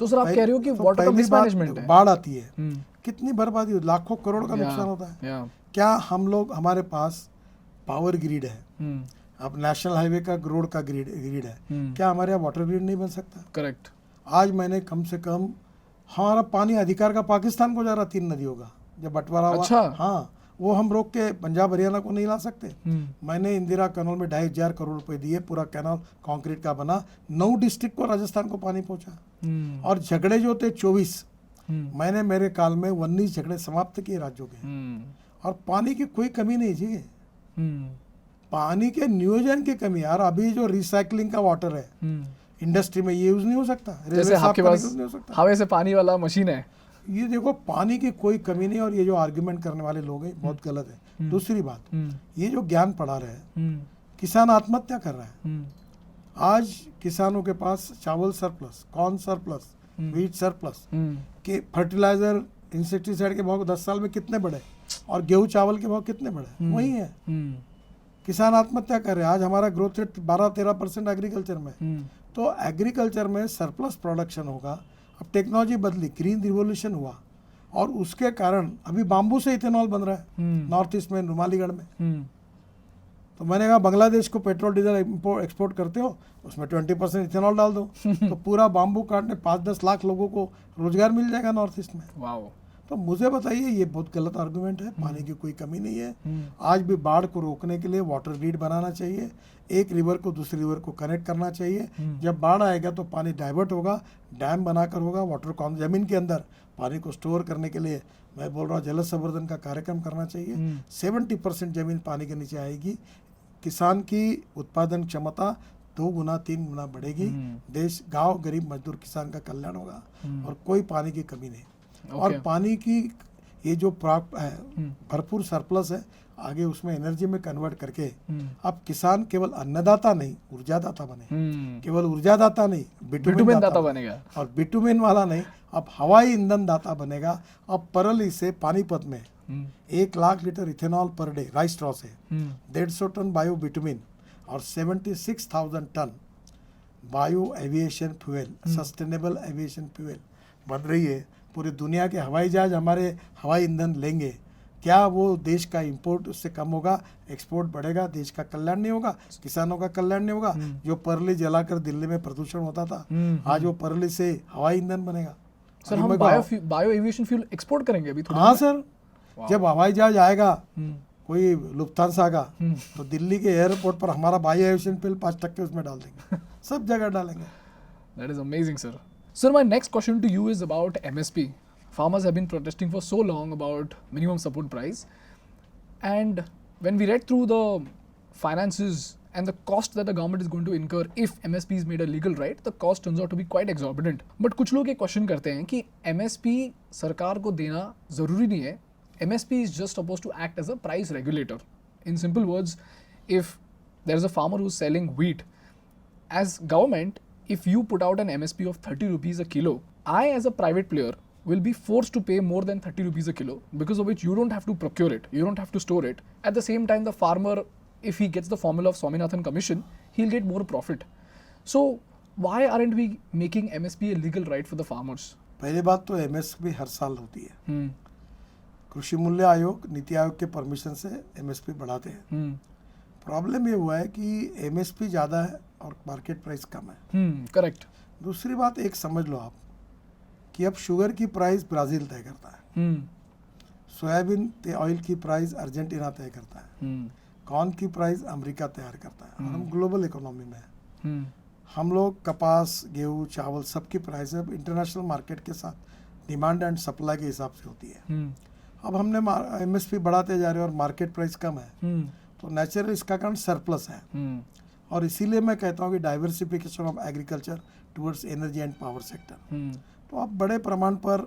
तो सर आप कह रहे हो कि वाटर का मिसमैनेजमेंट है। बाढ़ आती है, कितनी बर्बादी होती, लाखों करोड़ का नुकसान होता है। क्या हम लोग, हमारे पास पावर ग्रिड है, अब नेशनल हाईवे का रोड का ग्रिड है, क्या हमारे यहाँ वाटर ग्रिड नहीं बन सकता? करेक्ट। आज मैंने कम से कम, हमारा पानी अधिकार का पाकिस्तान को जा रहा 3 नदियों का, जब बंटवारा हुआ। अच्छा। हाँ, वो हम रोक के पंजाब हरियाणा को नहीं ला सकते। मैंने इंदिरा कैनाल में 2,500 करोड़ रुपए दिए, पूरा कैनाल कंक्रीट का बना, 9 डिस्ट्रिक्ट को राजस्थान को पानी पहुंचा। और झगड़े जो थे 24, मैंने मेरे काल में 19 झगड़े समाप्त किए राज्यों के। और पानी की कोई कमी नहीं जी, पानी के नियोजन की कमी। यार अभी जो रिसाइकलिंग का वाटर है इंडस्ट्री में, ये यूज नहीं हो सकता, जैसे आपके पास हवा से पानी वाला मशीन है। ये देखो, पानी की कोई कमी नहीं। और ये जो आर्ग्यूमेंट करने वाले लोग हैं बहुत गलत है। दूसरी बात, ये जो ज्ञान पढ़ा रहे हैं, किसान आत्महत्या कर रहा है। आज किसानों के पास चावल surplus, corn surplus, wheat surplus, के फर्टिलाइजर इंसेक्टिसाइड के भाव 10 साल में कितने बढ़े, और गेहूं चावल के भाव कितने बढ़े, वही है। किसान आत्महत्या कर रहे हैं। आज हमारा ग्रोथ रेट 12-13% एग्रीकल्चर में, तो एग्रीकल्चर में सरप्लस प्रोडक्शन होगा। अब टेक्नोलॉजी बदली, ग्रीन रिवोल्यूशन हुआ, और उसके कारण अभी बाम्बू से इथेनॉल बन रहा है नॉर्थ ईस्ट में, नुमालीगढ़ में। तो मैंने कहा बांग्लादेश को पेट्रोल डीजल एक्सपोर्ट करते हो, उसमें 20% इथेनॉल डाल दो, तो पूरा बाम्बू काटने 5-10 लाख लोगों को रोजगार मिल जाएगा नॉर्थ ईस्ट में। वाओ। तो मुझे बताइए, ये बहुत गलत आर्गुमेंट है। पानी की कोई कमी नहीं है। आज भी बाढ़ को रोकने के लिए वाटर ग्रिड बनाना चाहिए, एक रिवर को दूसरी रिवर को कनेक्ट करना चाहिए। जब बाढ़ आएगा तो पानी डाइवर्ट होगा, डैम बनाकर होगा, वाटर जमीन के अंदर पानी को स्टोर करने के लिए मैं बोल रहा हूँ जल संवर्धन का कार्यक्रम करना चाहिए। 70% जमीन पानी के नीचे आएगी, किसान की उत्पादन क्षमता 2 गुना 3 गुना बढ़ेगी, देश, गांव, गरीब मजदूर किसान का कल्याण होगा, और कोई पानी की कमी नहीं। और पानी की ये जो प्राप्त है, भरपूर सरप्लस है, आगे उसमें एनर्जी में कन्वर्ट करके अब किसान केवल अन्नदाता नहीं, ऊर्जादाता बने। केवल ऊर्जादाता नहीं, बिटुमेन दाता बनेगा। और बिटुमेन वाला नहीं, अब हवाई ईंधन दाता बनेगा। अब परली से पानीपत में 1 lakh litre ethanol per day rice straw से, 150 टन बायो बिटुमेन और 76,000 tonne bio aviation fuel, sustainable aviation fuel बन रही है। पूरी दुनिया के हवाई जहाज हमारे हवाई ईंधन लेंगे, क्या वो देश का इंपोर्ट उससे कम होगा, एक्सपोर्ट बढ़ेगा, देश का कल्याण नहीं होगा, किसानों का कल्याण नहीं होगा। जो परली जलाकर दिल्ली में प्रदूषण होता था, आज वो परली से हवाई ईंधन बनेगा। सर हम बायो एविएशन फ्यूल एक्सपोर्ट करेंगे अभी थोड़ा। हाँ सर, जब हवाई जहाज आएगा कोई लुफ्तांसा का, तो दिल्ली के एयरपोर्ट पर हमारा बायो एविएशन फ्यूल 5% उसमें डाल देंगे, सब जगह डालेंगे। That is amazing, sir. Sir, my next question to you is about MSP. Farmers have been protesting for so long about minimum support price, and when we read through the finances and the cost that the government is going to incur if MSP is made a legal right, the cost turns out to be quite exorbitant. But कुछ लोग ये question करते हैं कि MSP सरकार को देना जरूरी नहीं है. MSP is just supposed to act as a price regulator. In simple words, if there is a farmer who's selling wheat, as government, if you put out an MSP of 30 rupees a kilo, I as a private player will be forced to pay more than 30 rupees a kilo, because of which you don't have to procure it, you don't have to store it. At the same time, the farmer, if he gets the formula of Swaminathan Commission, he'll get more profit. So why aren't we making MSP a legal right for the farmers? पहली बात तो MSP हर साल होती है। कृषि मूल्य आयोग, नीति आयोग के परमिशन से MSP बढ़ाते हैं। प्रॉब्लम ये हुआ है कि MSP ज़्यादा है और मार्केट प्राइस कम है। करेक्ट। दूसरी बात एक समझ लो आप कि अब शुगर की प्राइस ब्राज़ील तय करता है, सोयाबीन ऑयल की प्राइस अर्जेंटीना तय करता है, कॉर्न की प्राइस अमेरिका तैयार करता है, और हम ग्लोबल इकोनॉमी में हैं। हम लोग कपास, गेहूँ, चावल सबकी प्राइस अब इंटरनेशनल मार्केट के साथ डिमांड एंड सप्लाई के हिसाब से होती है। अब हमने MSP बढ़ाते जा रहे हैं और मार्केट प्राइस कम है, तो नेचुरल इसका कारण सरप्लस है। और इसीलिए मैं कहता हूँ कि diversification of agriculture towards energy and power sector. तो अब बड़े प्रमाण पर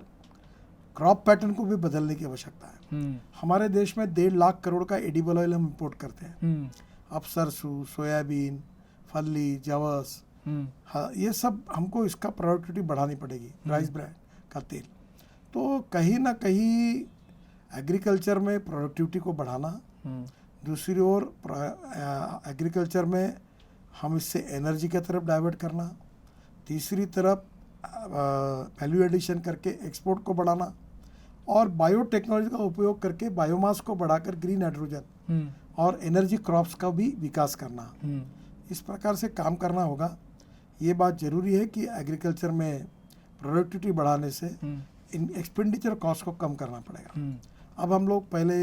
क्रॉप पैटर्न को भी बदलने की आवश्यकता है। हमारे देश में 1.5 लाख करोड़ का एडिबल ऑयल हम इंपोर्ट करते हैं। अब सरसों, सोयाबीन, फली, जवस, हाँ, ये सब हमको इसका प्रोडक्टिविटी बढ़ानी पड़ेगी, राइस ब्रांड का तेल। तो कहीं ना कहीं एग्रीकल्चर में प्रोडक्टिविटी को बढ़ाना, दूसरी ओर एग्रीकल्चर में हम इससे एनर्जी की तरफ डाइवर्ट करना, तीसरी तरफ वैल्यू एडिशन करके एक्सपोर्ट को बढ़ाना और बायोटेक्नोलॉजी का उपयोग करके बायोमास को बढ़ाकर ग्रीन हाइड्रोजन और एनर्जी क्रॉप्स का भी विकास करना। इस प्रकार से काम करना होगा। ये बात जरूरी है कि एग्रीकल्चर में प्रोडक्टिविटी बढ़ाने से इन एक्सपेंडिचर कॉस्ट को कम करना पड़ेगा। अब हम लोग पहले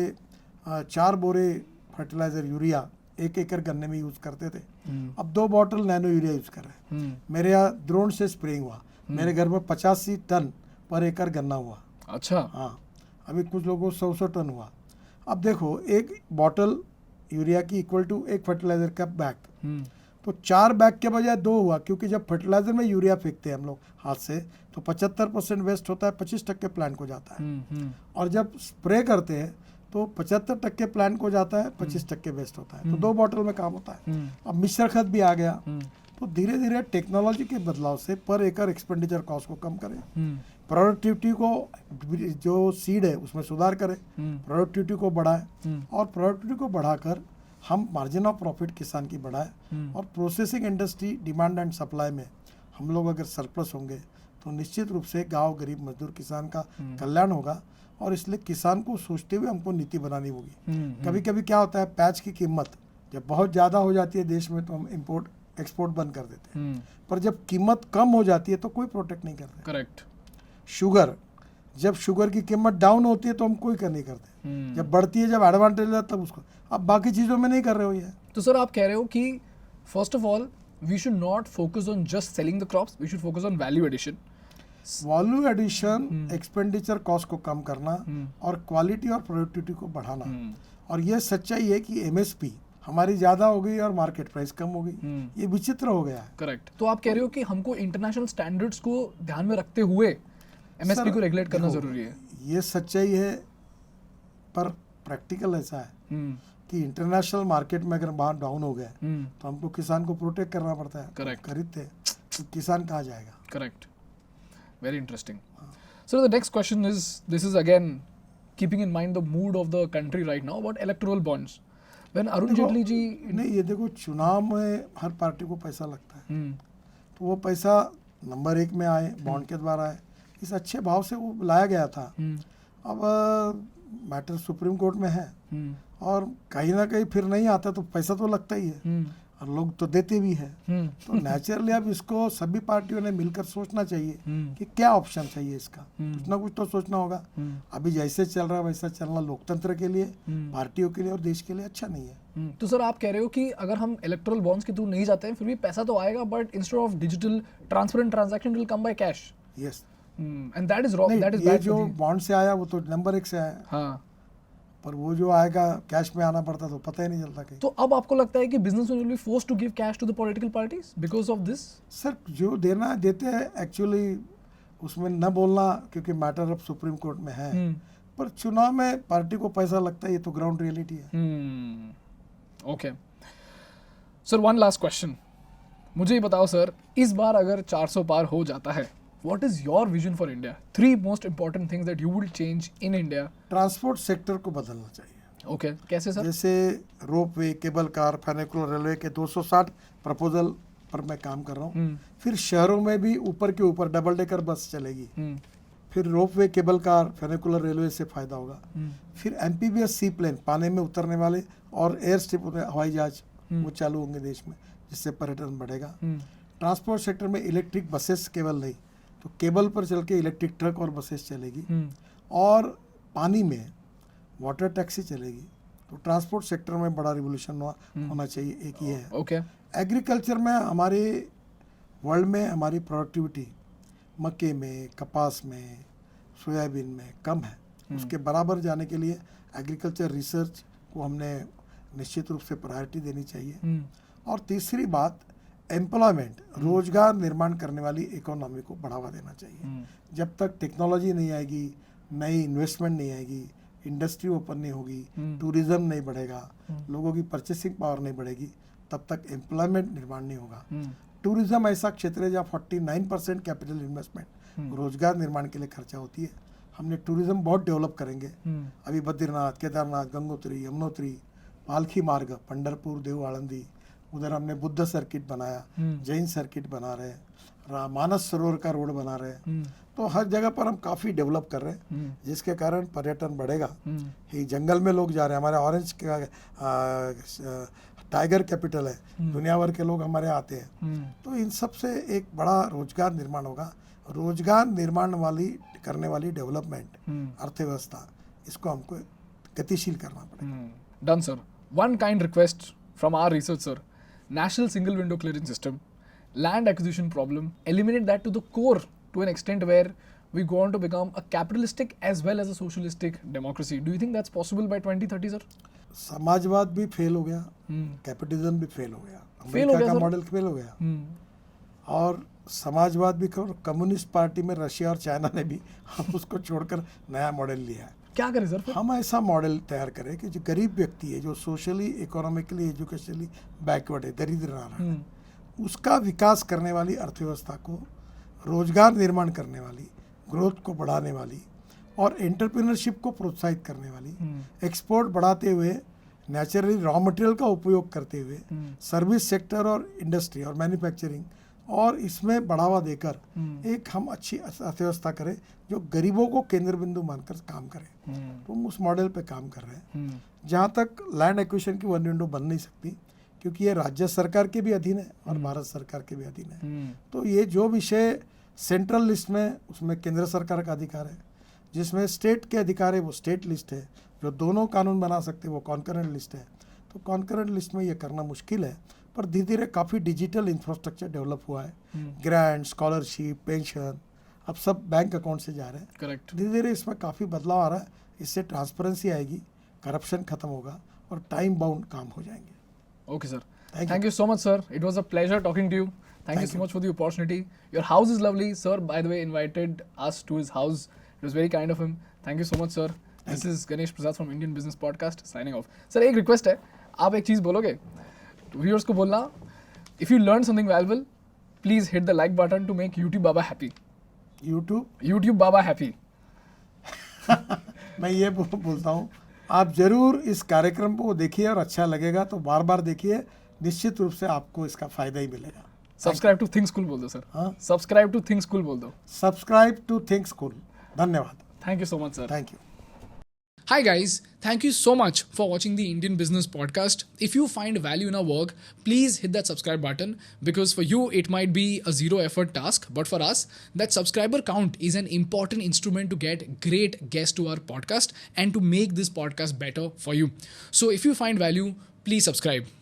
4 बोरे फर्टिलाइजर यूरिया 1 एकड़ गन्ने में यूज़ करते थे, अब 2 बॉटल नैनो यूरिया यूज़ कर रहे हैं। मेरे यहाँ ड्रोन से स्प्रेइंग हुआ, मेरे घर में 85 टन पर एकड़ गन्ना हुआ। अच्छा। हाँ, अभी कुछ लोगों को 100 टन हुआ। अब देखो, 1 बॉटल यूरिया की इक्वल टू 1 फर्टिलाइजर का बैग, तो 4 बैग के बजाय 2 हुआ, क्योंकि जब फर्टिलाइजर में यूरिया फेंकते हैं हम लोग हाथ से तो 75% वेस्ट होता है, 25% प्लांट को जाता है। और जब स्प्रे करते हैं तो 75% प्लांट को जाता है, 25% वेस्ट होता है। तो 2 बॉटल में काम होता है। अब मिश्र खाद भी आ गया। तो धीरे धीरे टेक्नोलॉजी के बदलाव से पर एकड़ एक्सपेंडिचर कॉस्ट को कम करें, प्रोडक्टिविटी को, जो सीड है उसमें सुधार करें, प्रोडक्टिविटी को बढ़ाएं और प्रोडक्टिविटी को बढ़ाकर हम मार्जिन ऑफ प्रॉफिट किसान की बढ़ाएं और processing industry demand and supply में हम लोग अगर सरप्लस होंगे तो निश्चित रूप से गांव, गरीब, मजदूर, किसान का कल्याण होगा। और इसलिए किसान को सोचते हुए हमको नीति बनानी होगी। कभी कभी क्या होता है, पैच की कीमत जब बहुत ज़्यादा हो जाती है देश में तो हम इम्पोर्ट एक्सपोर्ट बंद कर देते हैं, पर जब कीमत कम हो जाती है तो कोई प्रोटेक्ट नहीं करते। करेक्ट। शुगर, जब शुगर की कीमत डाउन होती है तो हम कोई कर नहीं करते, जब बढ़ती है, जब एडवांटेज है तब उसको, अब बाकी चीज़ों में नहीं कर रहे हो ये। तो सर आप कह रहे हो कि first of all we should not focus on just selling the crops, we should focus on value addition. Value addition, expenditure cost को कम करना और क्वालिटी और प्रोडक्टिविटी को बढ़ाना। और ये सच्चाई है कि एमएसपी हमारी ज़्यादा हो गई और मार्केट प्राइस कम हो गई, ये विचित्र हो गया है। करेक्ट। तो आप कह रहे हो कि हमको इंटरनेशनल स्टैंडर्ड्स को ध्यान में रखते हुए एमएसपी को रेगुलेट करना जरूरी है। ये सच्चाई है, पर प्रैक्टिकल ऐसा है कि इंटरनेशनल मार्केट में अगर बाहर डाउन हो गया तो हमको किसान को प्रोटेक्ट करना पड़ता है। करेक्ट। खरीदते तो किसान कहाँ जाएगा। Correct. Very interesting. So the next question is, this is again keeping in mind the mood of the country right now, about electoral bonds. When Arun Jaitley ji नहीं, ये देखो, चुनाव में हर पार्टी को पैसा लगता है, तो वो पैसा नंबर 1 में आए, बॉन्ड के द्वारा आए, इस अच्छे भाव से वो लाया गया था। अब मैटर सुप्रीम कोर्ट में है और कहीं ना कहीं फिर नहीं आता तो पैसा तो लगता ही है और लोग तो देते भी हैं। तो नेचुरली अब इसको सभी पार्टियों ने मिलकर सोचना चाहिए कि क्या ऑप्शन चाहिए इसका, कुछ ना कुछ तो सोचना होगा। अभी जैसे चल रहा है वैसा चलना लोकतंत्र के लिए, पार्टियों के लिए और देश के लिए अच्छा नहीं है। तो सर आप कह रहे हो कि अगर हम इलेक्टोरल बॉन्ड्स के थ्रू नहीं जाते हैं फिर भी पैसा तो आएगा, but instead of digital transparent transaction will come by cash. Yes, and that is wrong, that is ये बैड। जो बॉन्ड से आया वो तो नंबर 1 से आया, हाँ, पर वो जो आएगा कैश में आना पड़ता तो पता ही नहीं चलता कहीं। तो अब आपको लगता है कि businessman will be forced to give cash to the political parties because of this? Sir, जो देना देते हैं, एक्चुअली उसमें न बोलना क्योंकि मैटर अब सुप्रीम कोर्ट में है, पर चुनाव में पार्टी को पैसा लगता है, ये तो ग्राउंड रियलिटी है। Okay sir, one last question, मुझे ही बताओ सर, इस बार अगर 400 पार हो जाता है, what is your vision for India? 3 most important things that you will change in India. Transport sector को बदलना चाहिए। ओके, कैसे सर? जैसे रोप वे, केबल कार, फेनिकुलर रेलवे के 260 प्रपोजल पर मैं काम कर रहा हूँ। फिर शहरों में भी ऊपर के ऊपर डबल डेकर बस चलेगी, फिर रोप वे, केबल कार, फेनिकुलर रेलवे से फायदा होगा। फिर एमपीवीएस सी प्लेन, पानी में उतरने वाले, और एयर स्ट्रिप हवाई जहाज वो चालू होंगे देश में, जिससे पर्यटन बढ़ेगा। ट्रांसपोर्ट सेक्टर में इलेक्ट्रिक बसेस केवल नहीं तो केबल पर चल के इलेक्ट्रिक ट्रक और बसेस चलेगी, और पानी में वाटर टैक्सी चलेगी। तो ट्रांसपोर्ट सेक्टर में बड़ा रिवोल्यूशन होना चाहिए, एक ये है। ओके। एग्रीकल्चर में हमारे वर्ल्ड में हमारी प्रोडक्टिविटी मक्के में, कपास में, सोयाबीन में कम है, उसके बराबर जाने के लिए एग्रीकल्चर रिसर्च को हमने निश्चित रूप से प्रायोरिटी देनी चाहिए। और तीसरी बात एम्प्लॉयमेंट, रोजगार निर्माण करने वाली इकोनॉमी को बढ़ावा देना चाहिए। जब तक टेक्नोलॉजी नहीं आएगी, नई इन्वेस्टमेंट नहीं आएगी, इंडस्ट्री ओपन नहीं होगी, टूरिज्म नहीं बढ़ेगा, लोगों की परचेसिंग पावर नहीं बढ़ेगी, तब तक एम्प्लॉयमेंट निर्माण नहीं होगा। टूरिज्म ऐसा क्षेत्र है जहाँ 49% कैपिटल इन्वेस्टमेंट रोजगार निर्माण के लिए खर्चा होती है। हमने टूरिज्म बहुत डेवलप करेंगे। अभी बद्रीनाथ, केदारनाथ, गंगोत्री, यमुनोत्री, पालकी मार्ग, पंढरपुर, देव, आळंदी, उधर हमने बुद्ध सर्किट बनाया, जैन सर्किट बना रहे हैं, मानस सरोवर का रोड बना रहे हैं। तो हर जगह पर हम काफ़ी डेवलप कर रहे हैं, जिसके कारण पर्यटन बढ़ेगा। ये जंगल में लोग जा रहे हैं, हमारे ऑरेंज टाइगर कैपिटल है, दुनिया भर के लोग हमारे आते हैं। तो इन सब से एक बड़ा रोजगार निर्माण होगा। रोजगार निर्माण करने वाली डेवलपमेंट, अर्थव्यवस्था, इसको हमको गतिशील करना पड़ेगा। Done, sir. One kind request from our research, sir. National single window clearance system, land acquisition problem, eliminate that to the core to an extent where we go on to become a capitalistic as well as a socialistic democracy. Do you think that's possible by 2030, sir? समाजवाद भी fail हो गया, capitalism भी fail हो गया, fail हो America गया, का सर। मॉडल फेल हो गया। और समाजवाद भी, कम्युनिस्ट पार्टी में रशिया और चाइना ने भी हम उसको छोड़कर नया मॉडल लिया है। क्या करें सर फिर? हम ऐसा मॉडल तैयार करें कि जो गरीब व्यक्ति है, जो सोशली, इकोनॉमिकली, एजुकेशनली बैकवर्ड है, दरिद्र नारायण है, उसका विकास करने वाली अर्थव्यवस्था को, रोजगार निर्माण करने वाली, ग्रोथ को बढ़ाने वाली और एंटरप्रेन्योरशिप को प्रोत्साहित करने वाली, एक्सपोर्ट बढ़ाते हुए, नेचुरली रॉ मटेरियल का उपयोग करते हुए, सर्विस सेक्टर और इंडस्ट्री और मैन्युफैक्चरिंग और इसमें बढ़ावा देकर एक हम अच्छी अर्थव्यवस्था करें जो गरीबों को केंद्र बिंदु मानकर काम करे। तो हम उस मॉडल पे काम कर रहे हैं। जहाँ तक लैंड एक्विजिशन की वन विंडो बन नहीं सकती, क्योंकि ये राज्य सरकार के भी अधीन है और भारत सरकार के भी अधीन है। तो ये जो विषय सेंट्रल लिस्ट में, उसमें केंद्र सरकार का अधिकार है, जिसमें स्टेट के अधिकार है वो स्टेट लिस्ट है, जो दोनों कानून बना सकते हैं वो कॉन्करेंट लिस्ट है। तो कॉन्करेंट लिस्ट में ये करना मुश्किल है, पर धीरे धीरे काफ़ी डिजिटल इंफ्रास्ट्रक्चर डेवलप हुआ है। ग्रांट, स्कॉलरशिप, पेंशन अब सब बैंक अकाउंट से जा रहे हैं। करेक्ट। धीरे धीरे इसमें काफ़ी बदलाव आ रहा है। इससे ट्रांसपेरेंसी आएगी, करप्शन खत्म होगा और टाइम बाउंड काम हो जाएंगे। Okay, sir. Thank Thank you so much, sir. It was a pleasure talking to you. Thank you so much for the opportunity. Your house is lovely, sir. By the way, invited us to his house. It was very kind of him. Thank you so much, sir. This is Ganesh Prasad from Indian Business Podcast signing off. Sir, एक request है, आप एक चीज़ बोलोगे, viewers को बोलना, if you learned something valuable, please hit the like button to make YouTube Baba happy. YouTube Baba happy. मैं ये बोलता हूँ, आप जरूर इस कार्यक्रम को देखिए और अच्छा लगेगा तो बार बार देखिए, निश्चित रूप से आपको इसका फायदा ही मिलेगा। सब्सक्राइब टू थिंक स्कूल बोल दो सर। हाँ, सब्सक्राइब टू थिंक स्कूल बोल दो। Subscribe to think school. धन्यवाद। Thank you so much sir. Thank you. Hi guys, thank you so much for watching the Indian Business Podcast. If you find value in our work, please hit that subscribe button, because for you it might be a zero effort task, but for us that subscriber count is an important instrument to get great guests to our podcast and to make this podcast better for you. So if you find value, please subscribe.